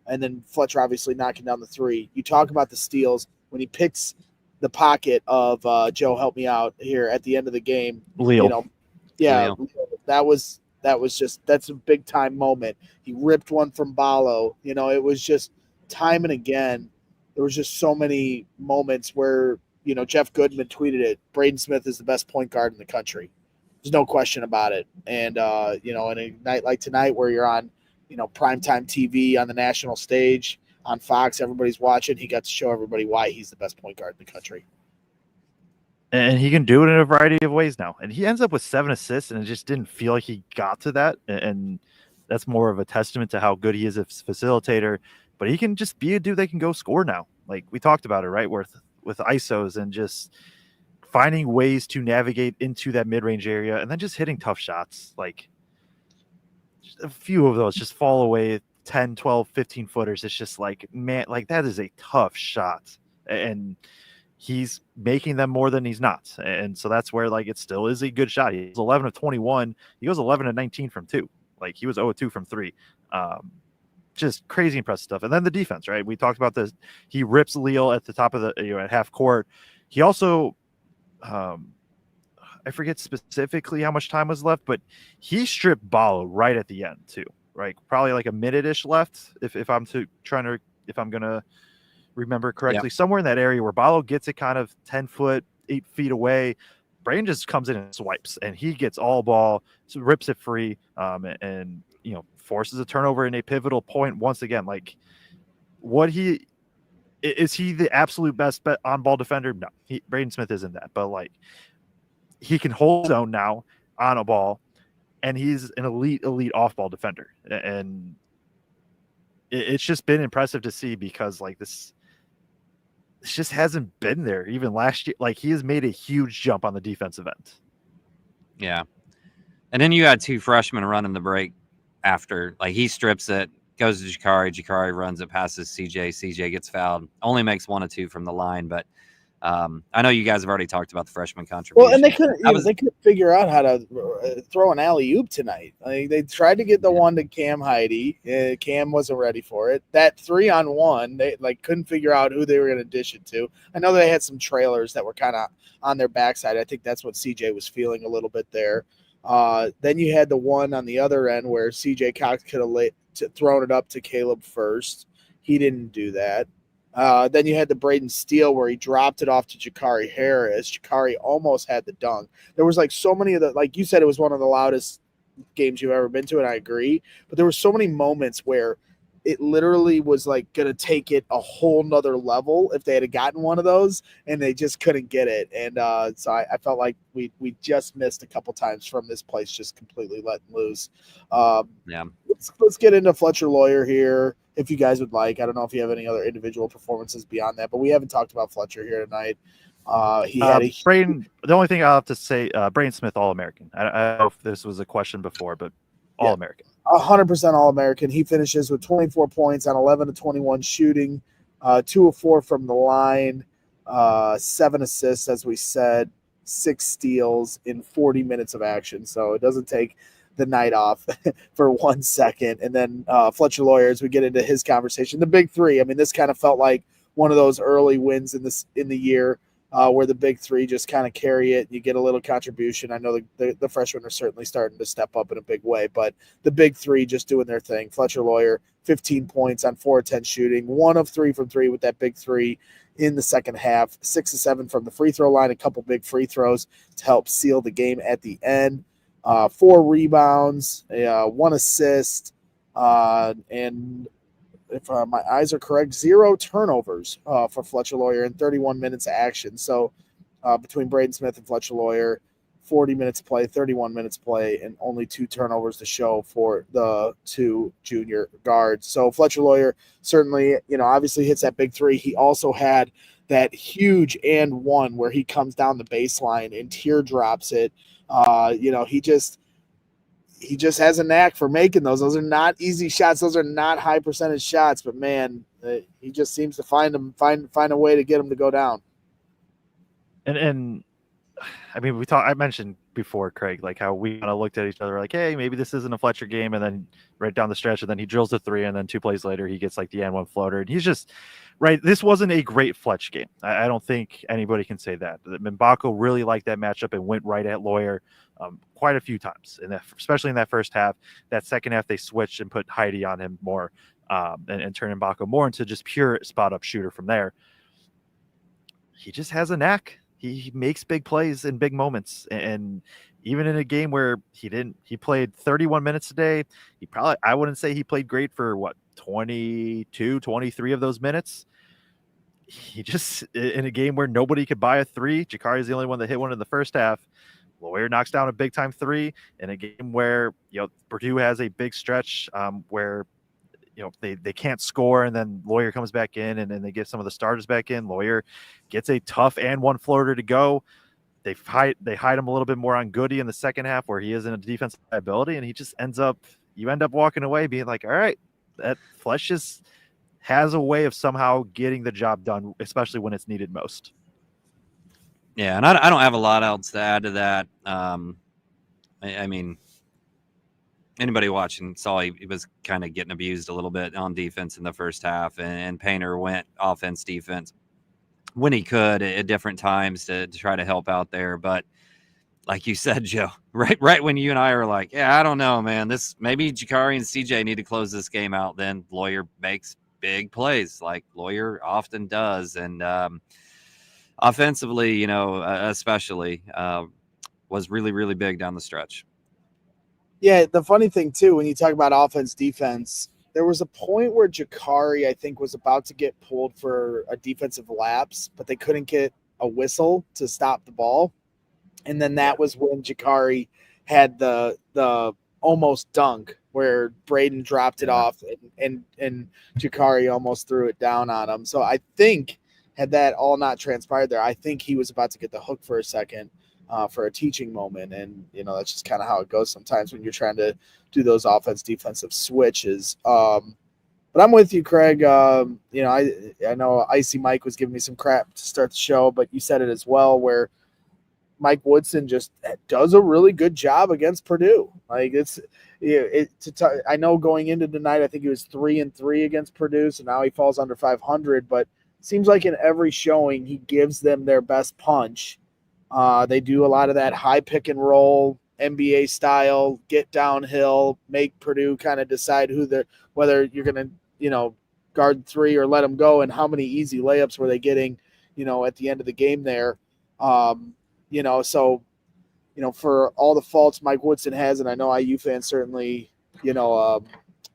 and then Fletcher obviously knocking down the three. You talk about the steals when he picks the pocket of Joe, help me out here at the end of the game. Leo. Leo. That's a big time moment. He ripped one from Ballo. It was just time and again. There was just so many moments where, Jeff Goodman tweeted it. Braden Smith is the best point guard in the country. There's no question about it. And, in a night like tonight where you're on, primetime TV on the national stage on Fox, everybody's watching. He got to show everybody why he's the best point guard in the country. And he can do it in a variety of ways now. And he ends up with 7 assists, and it just didn't feel like he got to that. And that's more of a testament to how good he is as a facilitator. But he can just be a dude that can go score now. Like we talked about it, right? With ISOs and just finding ways to navigate into that mid-range area and then just hitting tough shots. Like a few of those just fall away, 10, 12, 15 footers. It's just like, man, like that is a tough shot. And he's making them more than he's not. And so that's where like it still is a good shot. He's 11 of 21. He goes 11 of 19 from 2. Like he was 0 of 2 from 3. Just crazy impressive stuff. And then the defense, right? We talked about this. He rips Leal at the top of the, at half court. He also, I forget specifically how much time was left, but he stripped Ballo right at the end too, right? Probably like a minute-ish left. If I'm going to remember correctly, somewhere in that area where Ballo gets it kind of 10 foot, 8 feet away. Braden just comes in and swipes, and he gets all ball, so rips it free, and forces a turnover in a pivotal point once again. Like, is he the absolute best on-ball defender? No, Braden Smith isn't that, but like he can hold his own now on a ball, and he's an elite off-ball defender, and it's just been impressive to see because like this just hasn't been there even last year. Like he has made a huge jump on the defensive end. Yeah. And then you had 2 freshmen running the break after. Like he strips it, goes to Jakari runs it, passes CJ gets fouled, only makes 1 of 2 from the line. But I know you guys have already talked about the freshman contribution. Well, and they couldn't figure out how to throw an alley-oop tonight. Like, they tried to get the one to Cam Heidi. Cam wasn't ready for it. That 3-on-1, they couldn't figure out who they were going to dish it to. I know they had some trailers that were kind of on their backside. I think that's what CJ was feeling a little bit there. Then you had the one on the other end where CJ Cox could have thrown it up to Caleb Furst. He didn't do that. Then you had the Braden steal where he dropped it off to Jakari Harris. Jakari almost had the dunk. There was like so many of the, like you said, it was one of the loudest games you've ever been to, and I agree. But there were so many moments where it literally was like going to take it a whole nother level if they had gotten one of those, and they just couldn't get it. And so I felt like we just missed a couple times from this place just completely letting loose. Let's get into Fletcher Loyer here if you guys would like. I don't know if you have any other individual performances beyond that, but we haven't talked about Fletcher here tonight. He had Braden. The only thing I'll have to say, Braden Smith, All-American. I don't know if this was a question before, but All-American. 100% All-American. He finishes with 24 points on 11 of 21 shooting, 2 of 4 from the line, 7 assists, as we said, 6 steals in 40 minutes of action. So it doesn't take the night off for 1 second. And then Fletcher Loyer, as we get into his conversation, the big 3. I mean, this kind of felt like one of those early wins in the year where the big 3 just kind of carry it and you get a little contribution. I know the freshmen are certainly starting to step up in a big way, but the big 3 just doing their thing. Fletcher Loyer, 15 points on 4 of 10 shooting, 1 of 3 from 3 with that big 3 in the second half, 6 of 7 from the free throw line, a couple big free throws to help seal the game at the end. 4 rebounds, 1 assist, and if my eyes are correct, 0 turnovers for Fletcher Loyer in 31 minutes of action. So between Braden Smith and Fletcher Loyer, 40 minutes play, 31 minutes play, and only 2 turnovers to show for the 2 junior guards. So Fletcher Loyer certainly, obviously hits that big 3. He also had that huge and one where he comes down the baseline and teardrops it. He just has a knack for making those. Those are not easy shots. Those are not high percentage shots, but man, he just seems to find a way to get them to go down. And I mean, I mentioned before, Kraig, like how we kind of looked at each other like, hey, maybe this isn't a Fletcher game. And then right down the stretch, and then he drills the three. And then 2 plays later, he gets like the N1 floater. And he's just right. This wasn't a great Fletch game. I don't think anybody can say that. Mbako really liked that matchup and went right at Loyer quite a few times, especially in that first half. That second half, they switched and put Heidi on him more and turned Mbako more into just pure spot-up shooter from there. He just has a knack. He makes big plays in big moments. And even in a game where he played 31 minutes today, I wouldn't say he played great for 22, 23 of those minutes. He just, in a game where nobody could buy a three, Jakari is the only one that hit one in the first half. Loyer knocks down a big time three in a game where, Purdue has a big stretch where, they can't score, and then Loyer comes back in, and then they get some of the starters back in. Loyer gets a tough and one floater to go. They hide him a little bit more on Goody in the second half, where he is in a defensive liability, and he just you end up walking away being like, all right, that Fletch just has a way of somehow getting the job done, especially when it's needed most. Yeah, and I don't have a lot else to add to that. I mean, anybody watching saw he was kind of getting abused a little bit on defense in the first half, and Painter went offense, defense when he could at different times to try to help out there. But like you said, Joe, right when you and I are like, yeah, I don't know, man, this maybe Jakari and CJ need to close this game out. Then Loyer makes big plays like Loyer often does. And offensively, especially was really, really big down the stretch. Yeah, the funny thing, too, when you talk about offense, defense, there was a point where Jakari, I think, was about to get pulled for a defensive lapse, but they couldn't get a whistle to stop the ball. And then that was when Jakari had the almost dunk where Braden dropped it off and Jakari almost threw it down on him. So I think, had that all not transpired there, I think he was about to get the hook for a second. For a teaching moment. And, that's just kind of how it goes sometimes when you're trying to do those offense-defensive switches. But I'm with you, Kraig. I know Icy Mike was giving me some crap to start the show, but you said it as well, where Mike Woodson just does a really good job against Purdue. Like I know going into tonight, I think he was 3-3 against Purdue, so now he falls under 500, but it seems like in every showing he gives them their best punch. They do a lot of that high pick and roll, NBA style, get downhill, make Purdue kind of decide whether you're going to, guard three or let them go, and how many easy layups were they getting, at the end of the game there. So, for all the faults Mike Woodson has, and I know IU fans certainly,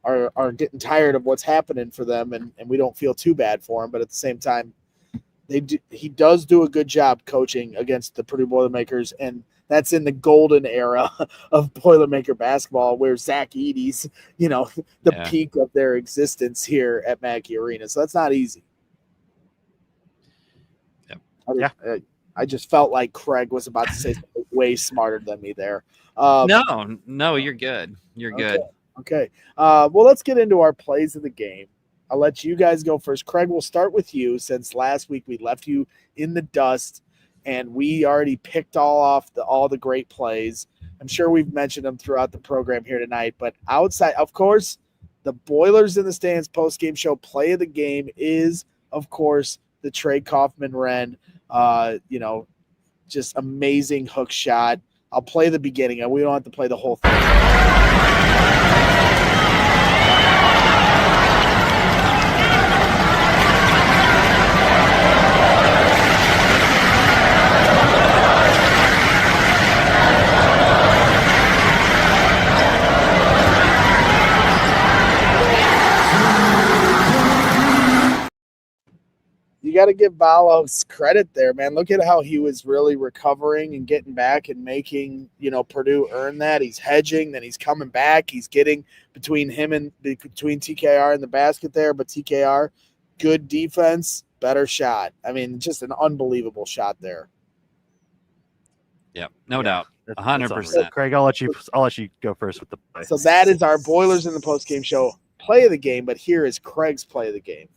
are getting tired of what's happening for them, and we don't feel too bad for him, but at the same time, he does do a good job coaching against the Purdue Boilermakers, and that's in the golden era of Boilermaker basketball, where Zach Edey's, peak of their existence here at Mackey Arena. So that's not easy. Yep. I just felt like Kraig was about to say something way smarter than me there. No, you're good. You're good. Okay. Well, let's get into our plays of the game. I'll let you guys go first. Kraig, we'll start with you, since last week we left you in the dust and we already picked all the great plays. I'm sure we've mentioned them throughout the program here tonight, but outside, of course, the Boilers in the Stands post-game show play of the game is, of course, the Trey Kaufman-Renn, just amazing hook shot. I'll play the beginning, and we don't have to play the whole thing. You got to give Balos credit there, man. Look at how he was really recovering and getting back and making, Purdue earn that. He's hedging, then he's coming back. He's getting between TKR and the basket there, but TKR, good defense, better shot. I mean, just an unbelievable shot there. Yep, no doubt. 100%. Kraig, I'll let you go first with the play. So that is our Boilers in the postgame show play of the game, but here is Kraig's play of the game.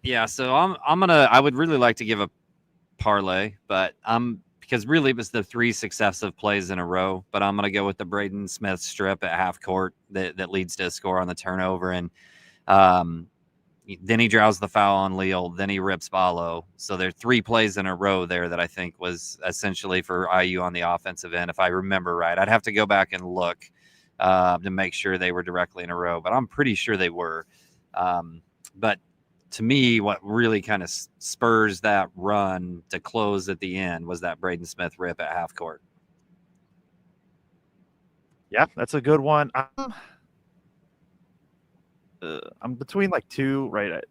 Yeah, so I would really like to give a parlay, but because really it was the 3 successive plays in a row, but I'm gonna go with the Braden Smith strip at half court that leads to a score on the turnover, and then he draws the foul on Leal, then he rips Ballo. So there are 3 plays in a row there that I think was essentially for IU on the offensive end, if I remember right. I'd have to go back and look to make sure they were directly in a row, but I'm pretty sure they were. But to me, what really kind of spurs that run to close at the end was that Braden Smith rip at half court. Yeah, that's a good one. I'm between like 2, right?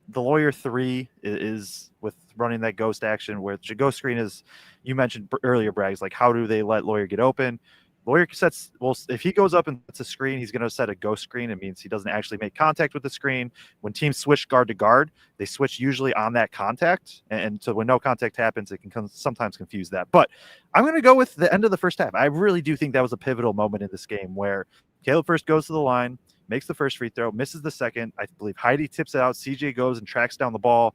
The Loyer 3 is with running that ghost action, where the ghost screen is, you mentioned earlier, Braggs, like how do they let Loyer get open? Loyer sets, well, if he goes up and sets a screen, he's going to set a ghost screen. It means he doesn't actually make contact with the screen. When teams switch guard to guard, they switch usually on that contact. And so when no contact happens, it can sometimes confuse that. But I'm going to go with the end of the first half. I really do think that was a pivotal moment in this game where Caleb Furst goes to the line, makes the first free throw, misses the second. I believe Heidi tips it out. CJ goes and tracks down the ball.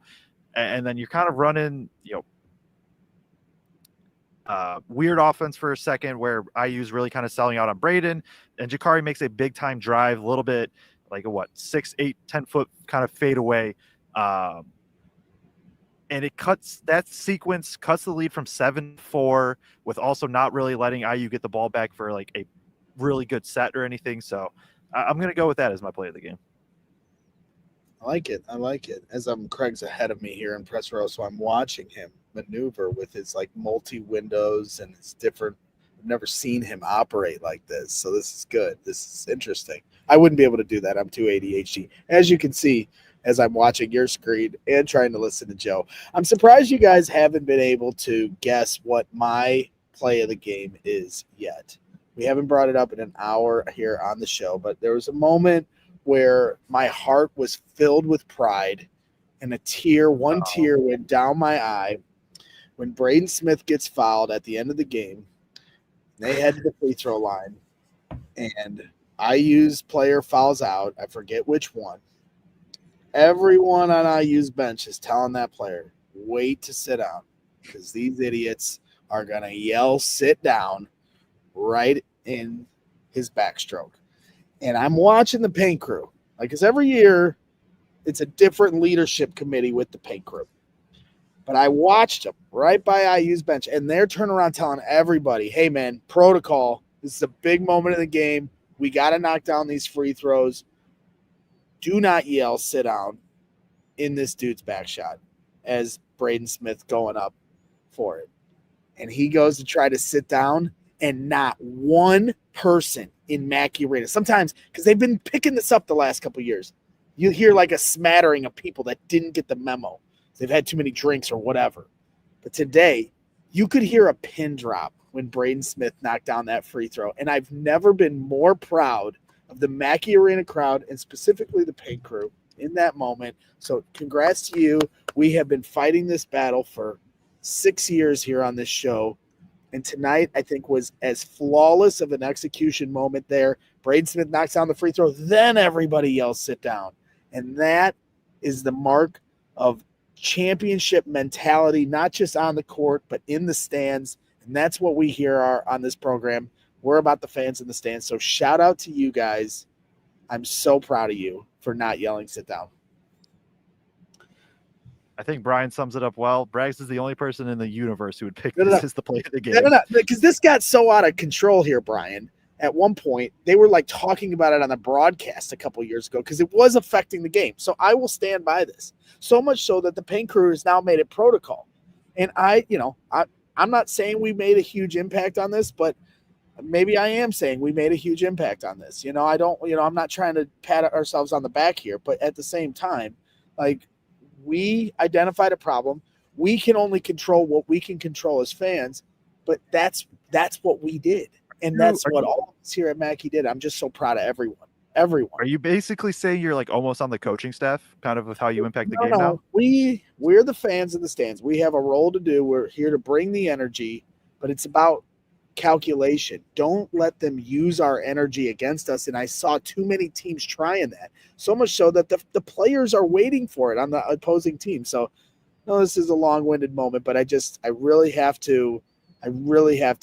And then you're kind of running, weird offense for a second where IU's really kind of selling out on Braden, and Jakari makes a big time drive, a little bit like a 6, 8, 10 foot kind of fade away. And it cuts the lead from 7-4 with also not really letting IU get the ball back for like a really good set or anything. So I'm going to go with that as my play of the game. I like it. As Kraig's ahead of me here in press row, so I'm watching him maneuver with his like multi-windows and his different. I've never seen him operate like this, so this is good. This is interesting. I wouldn't be able to do that. I'm too ADHD. As you can see, as I'm watching your screen and trying to listen to Joe, I'm surprised you guys haven't been able to guess what my play of the game is yet. We haven't brought it up in an hour here on the show, but there was a moment where my heart was filled with pride and one tear went down my eye when Braden Smith gets fouled at the end of the game. They head to the free throw line, and IU's player fouls out. I forget which one. Everyone on IU's bench is telling that player, wait to sit down, because these idiots are going to yell sit down right in his backstroke. And I'm watching the paint crew. Because every year it's a different leadership committee with the paint crew. But I watched them right by IU's bench, and they're turning around telling everybody, hey, man, protocol. This is a big moment in the game. We got to knock down these free throws. Do not yell sit down in this dude's back shot as Braden Smith going up for it. And he goes to try to sit down, and not one person in Mackey Arena. Sometimes, because they've been picking this up the last couple of years, you hear like a smattering of people that didn't get the memo. They've had too many drinks or whatever. But today, you could hear a pin drop when Braden Smith knocked down that free throw. And I've never been more proud of the Mackey Arena crowd and specifically the paint crew in that moment. So congrats to you. We have been fighting this battle for 6 years here on this show. And tonight, I think, was as flawless of an execution moment there. Braden Smith knocks down the free throw. Then everybody yells, sit down. And that is the mark of championship mentality, not just on the court, but in the stands. And that's what we here are on this program. We're about the fans in the stands. So shout out to you guys. I'm so proud of you for not yelling, sit down. I think Brian sums it up well. Braggs is the only person in the universe who would pick this as the play of the game. No, because this got so out of control here, Brian. At one point, they were like talking about it on the broadcast a couple years ago because it was affecting the game. So I will stand by this. So much so that the paint crew has now made it protocol. And I'm not saying we made a huge impact on this, but maybe I am saying we made a huge impact on this. I'm not trying to pat ourselves on the back here, but at the same time, like, we identified a problem. We can only control what we can control as fans, but that's what we did. And that's what all of us here at Mackey did. I'm just so proud of everyone. Everyone. Are you basically saying you're like almost on the coaching staff, kind of with how you impact the game now? We're the fans in the stands. We have a role to do. We're here to bring the energy, but it's about calculation. Don't let them use our energy against us. And I saw too many teams trying that, so much so that the players are waiting for it on the opposing team. So, no, this is a long-winded moment, but I really have to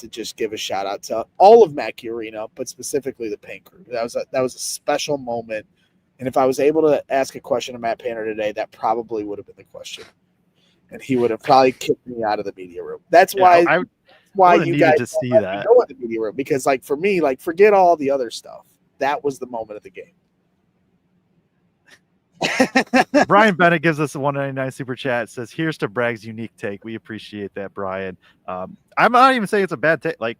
just give a shout out to all of Mackey Arena, but specifically the paint crew. That was a special moment. And if I was able to ask a question to Matt Painter today, that probably would have been the question. And he would have probably kicked me out of the media room. That's why you guys to see that. go in the media room, because like for me, like forget all the other stuff. That was the moment of the game. Brian Bennett gives us a 199 super chat. Says, "Here's to Bragg's unique take." We appreciate that, Brian. I'm not even saying it's a bad take. Like,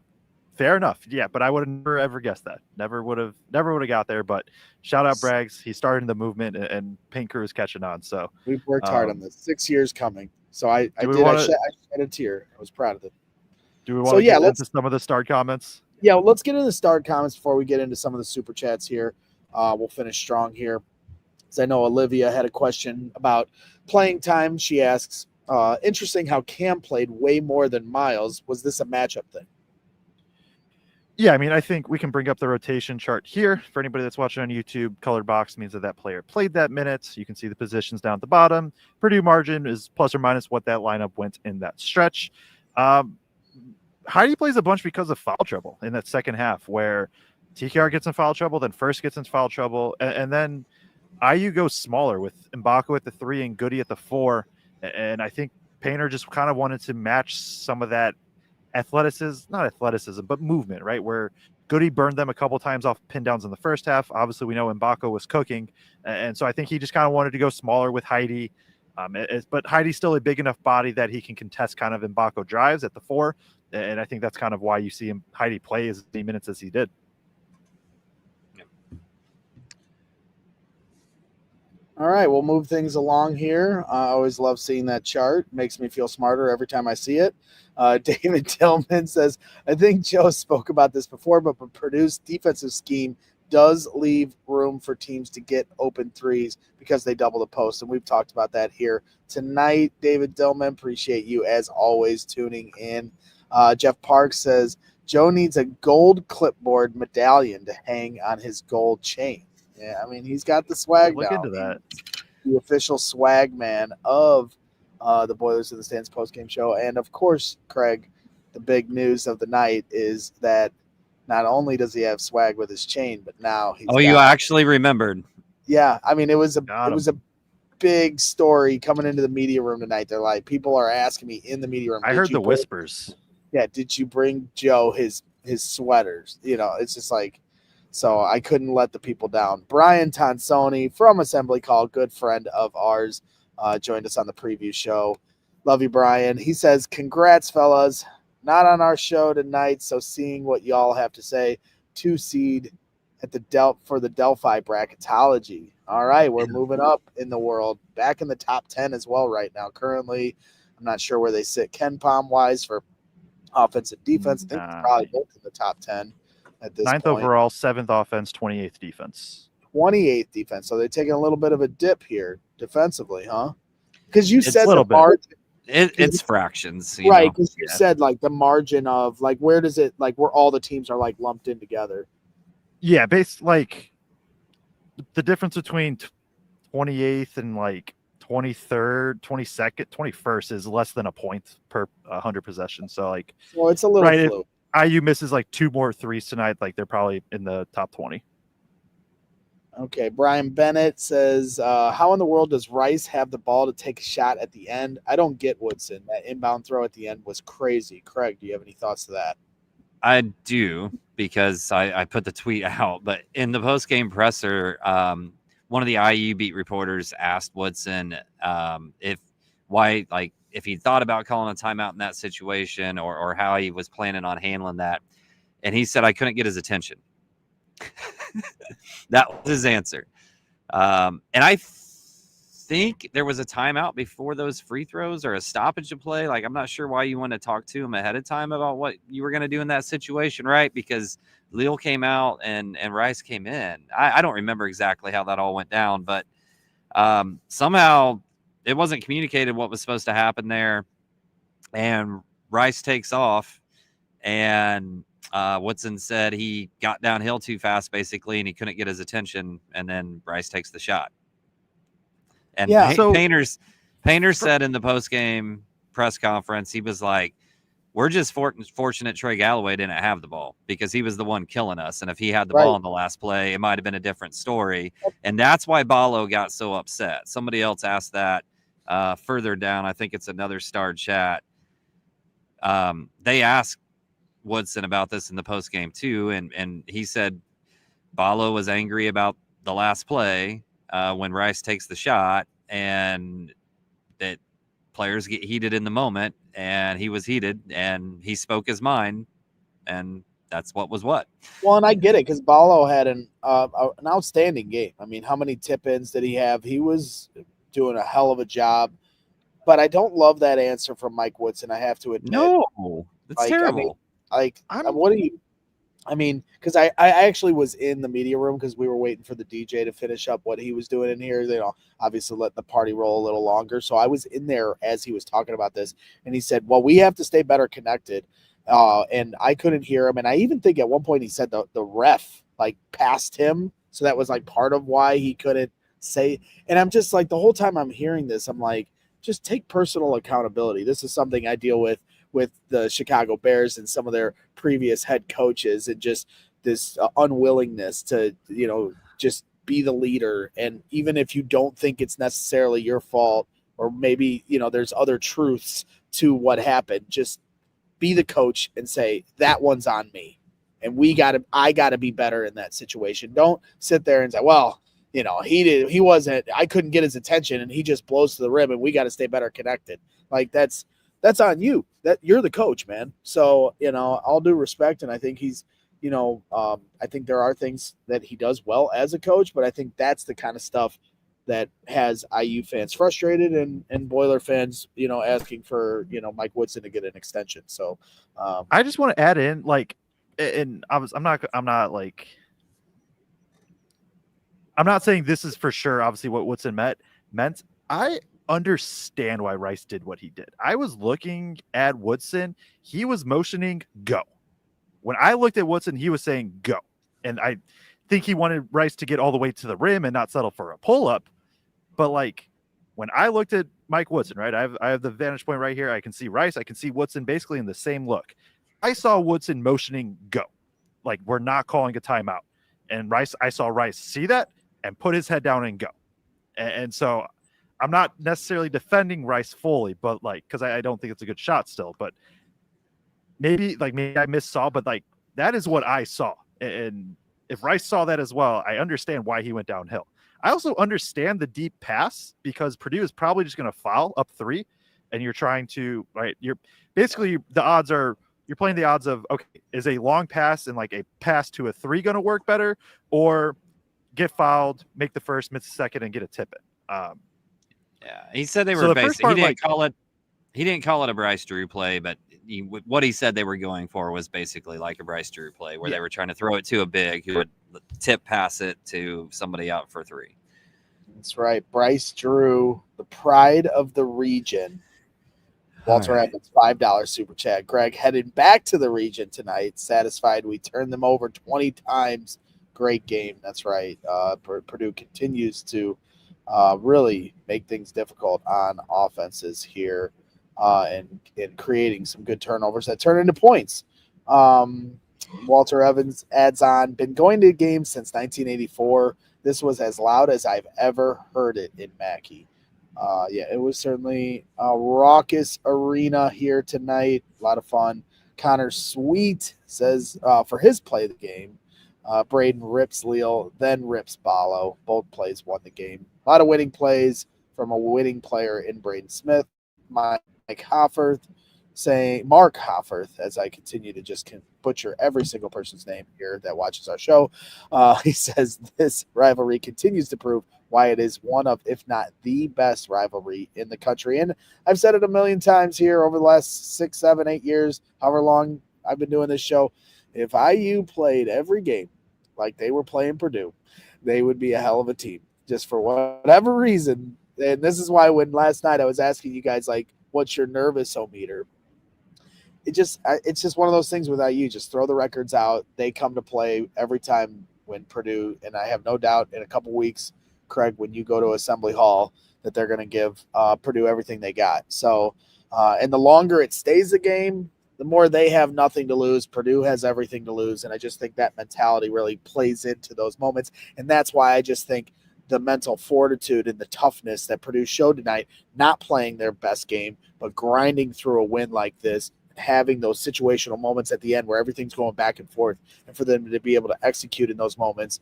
fair enough, yeah. But I would have never ever guessed that. Never would have got there. But shout out Braggs. He's starting the movement, and Paint Crew is catching on. So we've worked hard on this. 6 years coming. So I shed a tear. I was proud of it. Do we want to get into some of the start comments? Yeah, well, let's get into the start comments before we get into some of the super chats here. We'll finish strong here. I know Olivia had a question about playing time. She asks, interesting how Cam played way more than Miles. Was this a matchup thing? Yeah, I mean, I think we can bring up the rotation chart here. For anybody that's watching on YouTube, colored box means that player played that minute. You can see the positions down at the bottom. Purdue margin is plus or minus what that lineup went in that stretch. Heidi plays a bunch because of foul trouble in that second half, where TKR gets in foul trouble, then Furst gets in foul trouble, and then IU goes smaller with Mbako at the 3 and Goody at the 4. And I think Painter just kind of wanted to match some of that not athleticism, but movement, right? Where Goody burned them a couple times off pin downs in the first half. Obviously, we know Mbako was cooking. And so I think he just kind of wanted to go smaller with Heidi. But Heidi's still a big enough body that he can contest kind of Mbako drives at the 4. And I think that's kind of why you see Heidi play as many minutes as he did. All right, we'll move things along here. I always love seeing that chart. Makes me feel smarter every time I see it. David Tillman says, I think Joe spoke about this before, but Purdue's defensive scheme does leave room for teams to get open threes because they double the post, and we've talked about that here tonight. David Tillman, appreciate you, as always, tuning in. Jeff Parks says, Joe needs a gold clipboard medallion to hang on his gold chain. Yeah, I mean, he's got the swag now. Look into that. The official swag man of the Boilers in the Stands postgame show. And, of course, Kraig, the big news of the night is that not only does he have swag with his chain, but now he's you actually remembered. Yeah, I mean, it was a big story coming into the media room tonight. They're like, people are asking me in the media room. I heard the whispers. Yeah, did you bring Joe his sweaters? You know, it's just like, so I couldn't let the people down. Brian Tonsoni from Assembly Call, good friend of ours, joined us on the preview show. Love you, Brian. He says, congrats, fellas. Not on our show tonight, so seeing what y'all have to say. 2 seed at the for the Delphi bracketology. All right, we're moving up in the world. Back in the top 10 as well right now. Currently, I'm not sure where they sit KenPom-wise for offense and defense. I think it's probably both in the top 10 at this 9th point. overall, 7th offense, 28th defense. 28th defense. So they're taking a little bit of a dip here defensively, huh? Because you said the margin. It's fractions. Right, because you said like the margin of like where does it like where all the teams are like lumped in together. Yeah, like the difference between 28th and like 23rd, 22nd, 21st is less than a point per 100 possessions. So like, well, it's a little fluid. If IU misses like 2 more threes tonight, like they're probably in the top 20. Okay, Brian Bennett says, how in the world does Rice have the ball to take a shot at the end? I don't get Woodson. That inbound throw at the end was crazy. Kraig, do you have any thoughts to that? I do, because I put the tweet out. But in the post-game presser, one of the IU beat reporters asked Woodson if he thought about calling a timeout in that situation or how he was planning on handling that. And he said, I couldn't get his attention. That was his answer. And I think there was a timeout before those free throws or a stoppage of play. Like, I'm not sure why you want to talk to him ahead of time about what you were going to do in that situation, right? Because Leal came out and Rice came in. I don't remember exactly how that all went down, but somehow it wasn't communicated what was supposed to happen there. And Rice takes off, and Woodson said he got downhill too fast, basically, and he couldn't get his attention. And then Rice takes the shot. And Yeah. Painter said in the post-game press conference, he was like, we're just fortunate Trey Galloway didn't have the ball because he was the one killing us. And if he had the ball in the last play, it might have been a different story. And that's why Ballo got so upset. Somebody else asked that further down. I think it's another Star chat. They asked Woodson about this in the post game too. And he said Ballo was angry about the last play when Rice takes the shot, and that players get heated in the moment, and he was heated and he spoke his mind, and that's what was what. Well, and I get it because Ballo had an outstanding game. I mean, how many tip-ins did he have? He was doing a hell of a job. But I don't love that answer from Mike Woodson, I have to admit. No, it's terrible. What do you – I mean, because I actually was in the media room because we were waiting for the DJ to finish up what he was doing in here. You know, obviously let the party roll a little longer. So I was in there as he was talking about this, and he said, well, we have to stay better connected. And I couldn't hear him. And I even think at one point he said the ref, like, passed him. So that was, like, part of why he couldn't say – and I'm just like, the whole time I'm hearing this, I'm like, just take personal accountability. This is something I deal with the Chicago Bears and some of their previous head coaches, and just this unwillingness to, you know, just be the leader. And even if you don't think it's necessarily your fault, or maybe, you know, there's other truths to what happened, just be the coach and say, that one's on me. And I gotta be better in that situation. Don't sit there and say, well, you know, I couldn't get his attention and he just blows to the rim and we got to stay better connected. Like, that's on you. That you're the coach, man. So, you know, all due respect. And I think he's, you know, I think there are things that he does well as a coach, but I think that's the kind of stuff that has IU fans frustrated and Boiler fans, you know, asking for, you know, Mike Woodson to get an extension. So I just want to add in, like, and I'm not saying this is for sure, obviously, what Woodson meant. I understand why Rice did what he did. I was looking at Woodson. He was motioning go. When I looked at Woodson, he was saying go. And I think he wanted Rice to get all the way to the rim and not settle for a pull-up. But, like, when I looked at Mike Woodson, right, I have the vantage point right here. I can see Rice. I can see Woodson basically in the same look. I saw Woodson motioning go. Like, we're not calling a timeout. And I saw Rice see that and put his head down and go. And so I'm not necessarily defending Rice fully, but, like, because I don't think it's a good shot still, but maybe I missaw, but, like, that is what I saw. And if Rice saw that as well, I understand why he went downhill. I also understand the deep pass because Purdue is probably just going to foul up 3, and you're trying to, right, you're basically, the odds are, you're playing the odds of, okay, is a long pass and, like, a pass to a 3 going to work better, or get fouled, make the first, miss the second, and get a tip in. Yeah, he said they were basically. He didn't call it a Bryce Drew play, but what he said they were going for was basically like a Bryce Drew play, where they were trying to throw it to a big who would tip pass it to somebody out for 3. That's right, Bryce Drew, the pride of the region. Walter Evans, $5 super chat. Greg headed back to the region tonight, satisfied we turned them over 20 times. Great game. That's right. Purdue continues to really make things difficult on offenses here and creating some good turnovers that turn into points. Walter Evans adds on, been going to games since 1984. This was as loud as I've ever heard it in Mackey. It was certainly a raucous arena here tonight. A lot of fun. Connor Sweet says for his play of the game, Braden rips Leal, then rips Ballo. Both plays won the game. A lot of winning plays from a winning player in Braden Smith. Mark Hofferth, as I continue to just butcher every single person's name here that watches our show. He says this rivalry continues to prove why it is one of, if not the best rivalry in the country. And I've said it a million times here over the last 6, 7, 8 years, however long I've been doing this show. if IU played every game like they were playing Purdue, they would be a hell of a team. Just for whatever reason, and this is why when last night I was asking you guys, like, what's your nervous-o-meter? It's just one of those things with IU. Just throw the records out. They come to play every time when Purdue, and I have no doubt in a couple weeks, Kraig, when you go to Assembly Hall, that they're going to give Purdue everything they got. So, and the longer it stays a game, the more they have nothing to lose. Purdue has everything to lose, and I just think that mentality really plays into those moments, and that's why I just think the mental fortitude and the toughness that Purdue showed tonight, not playing their best game, but grinding through a win like this, having those situational moments at the end where everything's going back and forth, and for them to be able to execute in those moments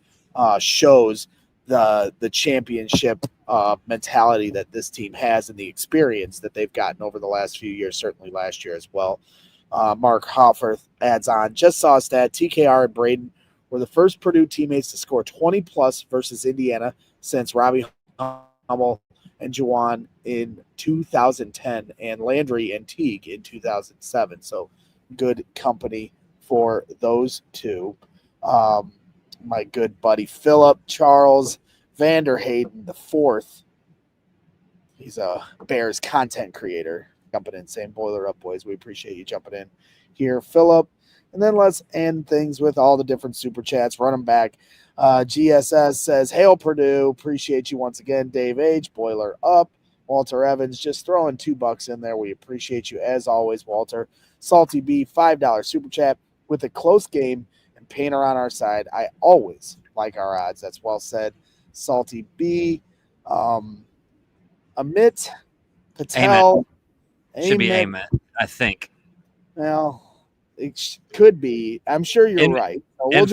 shows the championship mentality that this team has and the experience that they've gotten over the last few years, certainly last year as well. Mark Hofferth adds on, just saw a stat, TKR and Braden were the first Purdue teammates to score 20-plus versus Indiana since Robbie Hummel and Juwan in 2010 and Landry and Teague in 2007. So good company for those two. My good buddy Philip Charles Vanderhayden IV. He's a Bears content creator. Jumping in, saying Boiler up, boys. We appreciate you jumping in here, Philip. And then let's end things with all the different super chats. Run them back. GSS says, Hail Purdue. Appreciate you once again. Dave H. Boiler up. Walter Evans just throwing $2 in there. We appreciate you as always, Walter. Salty B, $5 super chat. With a close game and Painter on our side, I always like our odds. That's well said. Salty B. Amit Patel. Should be Amit, I think. Well, it could be. I'm sure you're right. So in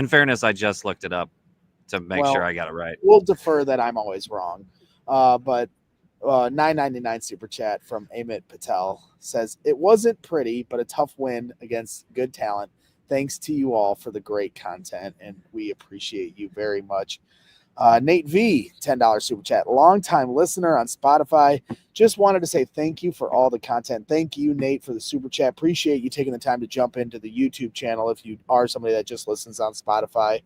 fairness, I just looked it up to make sure I got it right. We'll defer that I'm always wrong. But $9.99 super chat from Amit Patel says, it wasn't pretty, but a tough win against good talent. Thanks to you all for the great content, and we appreciate you very much. Nate V, $10 super chat. Longtime listener on Spotify. Just wanted to say thank you for all the content. Thank you, Nate, for the super chat. Appreciate you taking the time to jump into the YouTube channel if you are somebody that just listens on Spotify.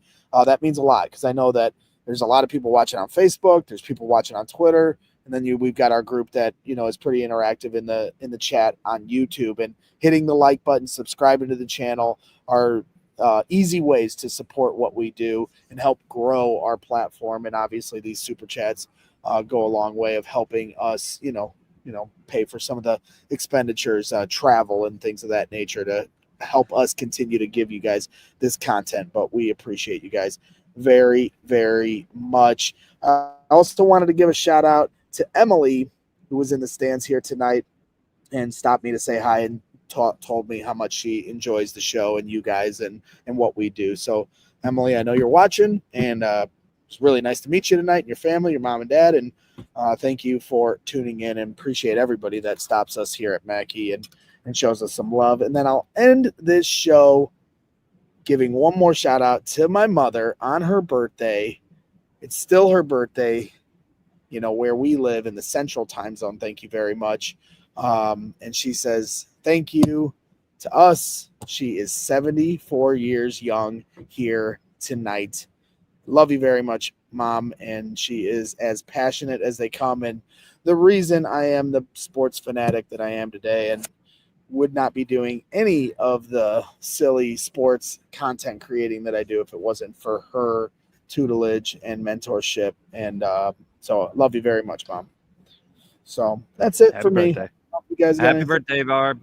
That means a lot because I know that there's a lot of people watching on Facebook. There's people watching on Twitter. And then we've got our group that, is pretty interactive in the chat on YouTube. And hitting the like button, subscribing to the channel are easy ways to support what we do and help grow our platform. And obviously these super chats go a long way of helping us, pay for some of the expenditures, travel and things of that nature to help us continue to give you guys this content. But we appreciate you guys very, very much. I also wanted to give a shout out to Emily, who was in the stands here tonight and stopped me to say hi and told me how much she enjoys the show and you guys and what we do. So Emily, I know you're watching, and it's really nice to meet you tonight and your family, your mom and dad, and thank you for tuning in, and appreciate everybody that stops us here at Mackey and shows us some love. And then I'll end this show giving one more shout out to my mother on her birthday. It's still her birthday, where we live in the Central Time Zone. Thank you very much. And she says, thank you to us. She is 74 years young here tonight. Love you very much, Mom. And she is as passionate as they come. And the reason I am the sports fanatic that I am today and would not be doing any of the silly sports content creating that I do if it wasn't for her tutelage and mentorship. And so love you very much, Mom. So that's it for me. You guys Happy birthday, Barb.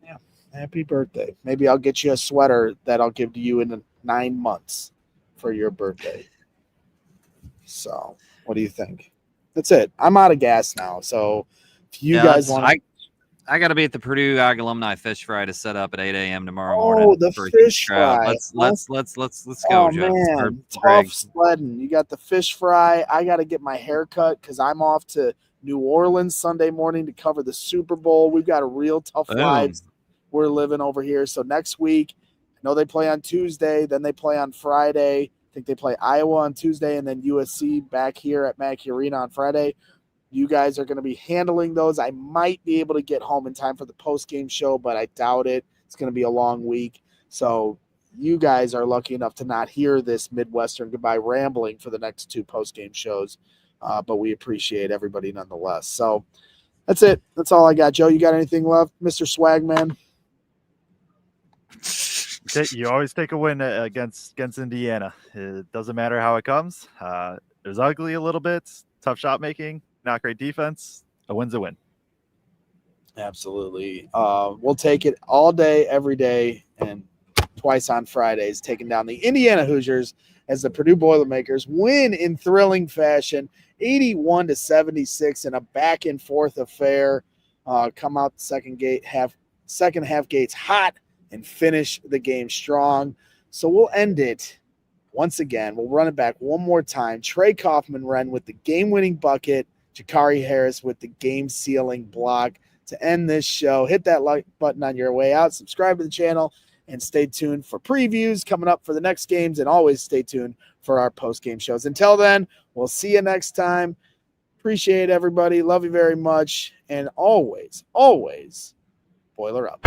Yeah, happy birthday. Maybe I'll get you a sweater that I'll give to you in 9 months for your birthday. So what do you think? That's it. I'm out of gas now. So if you guys want to... I got to be at the Purdue Ag Alumni Fish Fry to set up at 8 a.m. tomorrow morning. Oh, the fish fry. Let's go, Joe. Man. Tough sledding. You got the fish fry. I got to get my hair cut because I'm off to New Orleans Sunday morning to cover the Super Bowl. We've got a real tough lives we're living over here. So next week, I know they play on Tuesday, then they play on Friday. I think they play Iowa on Tuesday and then USC back here at Mackey Arena on Friday. You guys are going to be handling those. I might be able to get home in time for the post-game show, but I doubt it. It's going to be a long week. So you guys are lucky enough to not hear this Midwestern goodbye rambling for the next 2 post-game shows, but we appreciate everybody nonetheless. So that's it. That's all I got. Joe, you got anything left, Mr. Swagman? You always take a win against Indiana. It doesn't matter how it comes. It was ugly a little bit, tough shot making, not great defense. A win's a win. Absolutely. We'll take it all day, every day, and twice on Fridays, taking down the Indiana Hoosiers as the Purdue Boilermakers win in thrilling fashion, 81-76 in a back and forth affair. Come out the second half gates hot and finish the game strong. So we'll end it once again. We'll run it back one more time. Trey Kaufman-Renn with the game-winning bucket. Jakari Harris with the game-sealing block to end this show. Hit that like button on your way out. Subscribe to the channel and stay tuned for previews coming up for the next games. And always stay tuned for our post-game shows. Until then, we'll see you next time. Appreciate everybody. Love you very much. And always, always, Boiler up.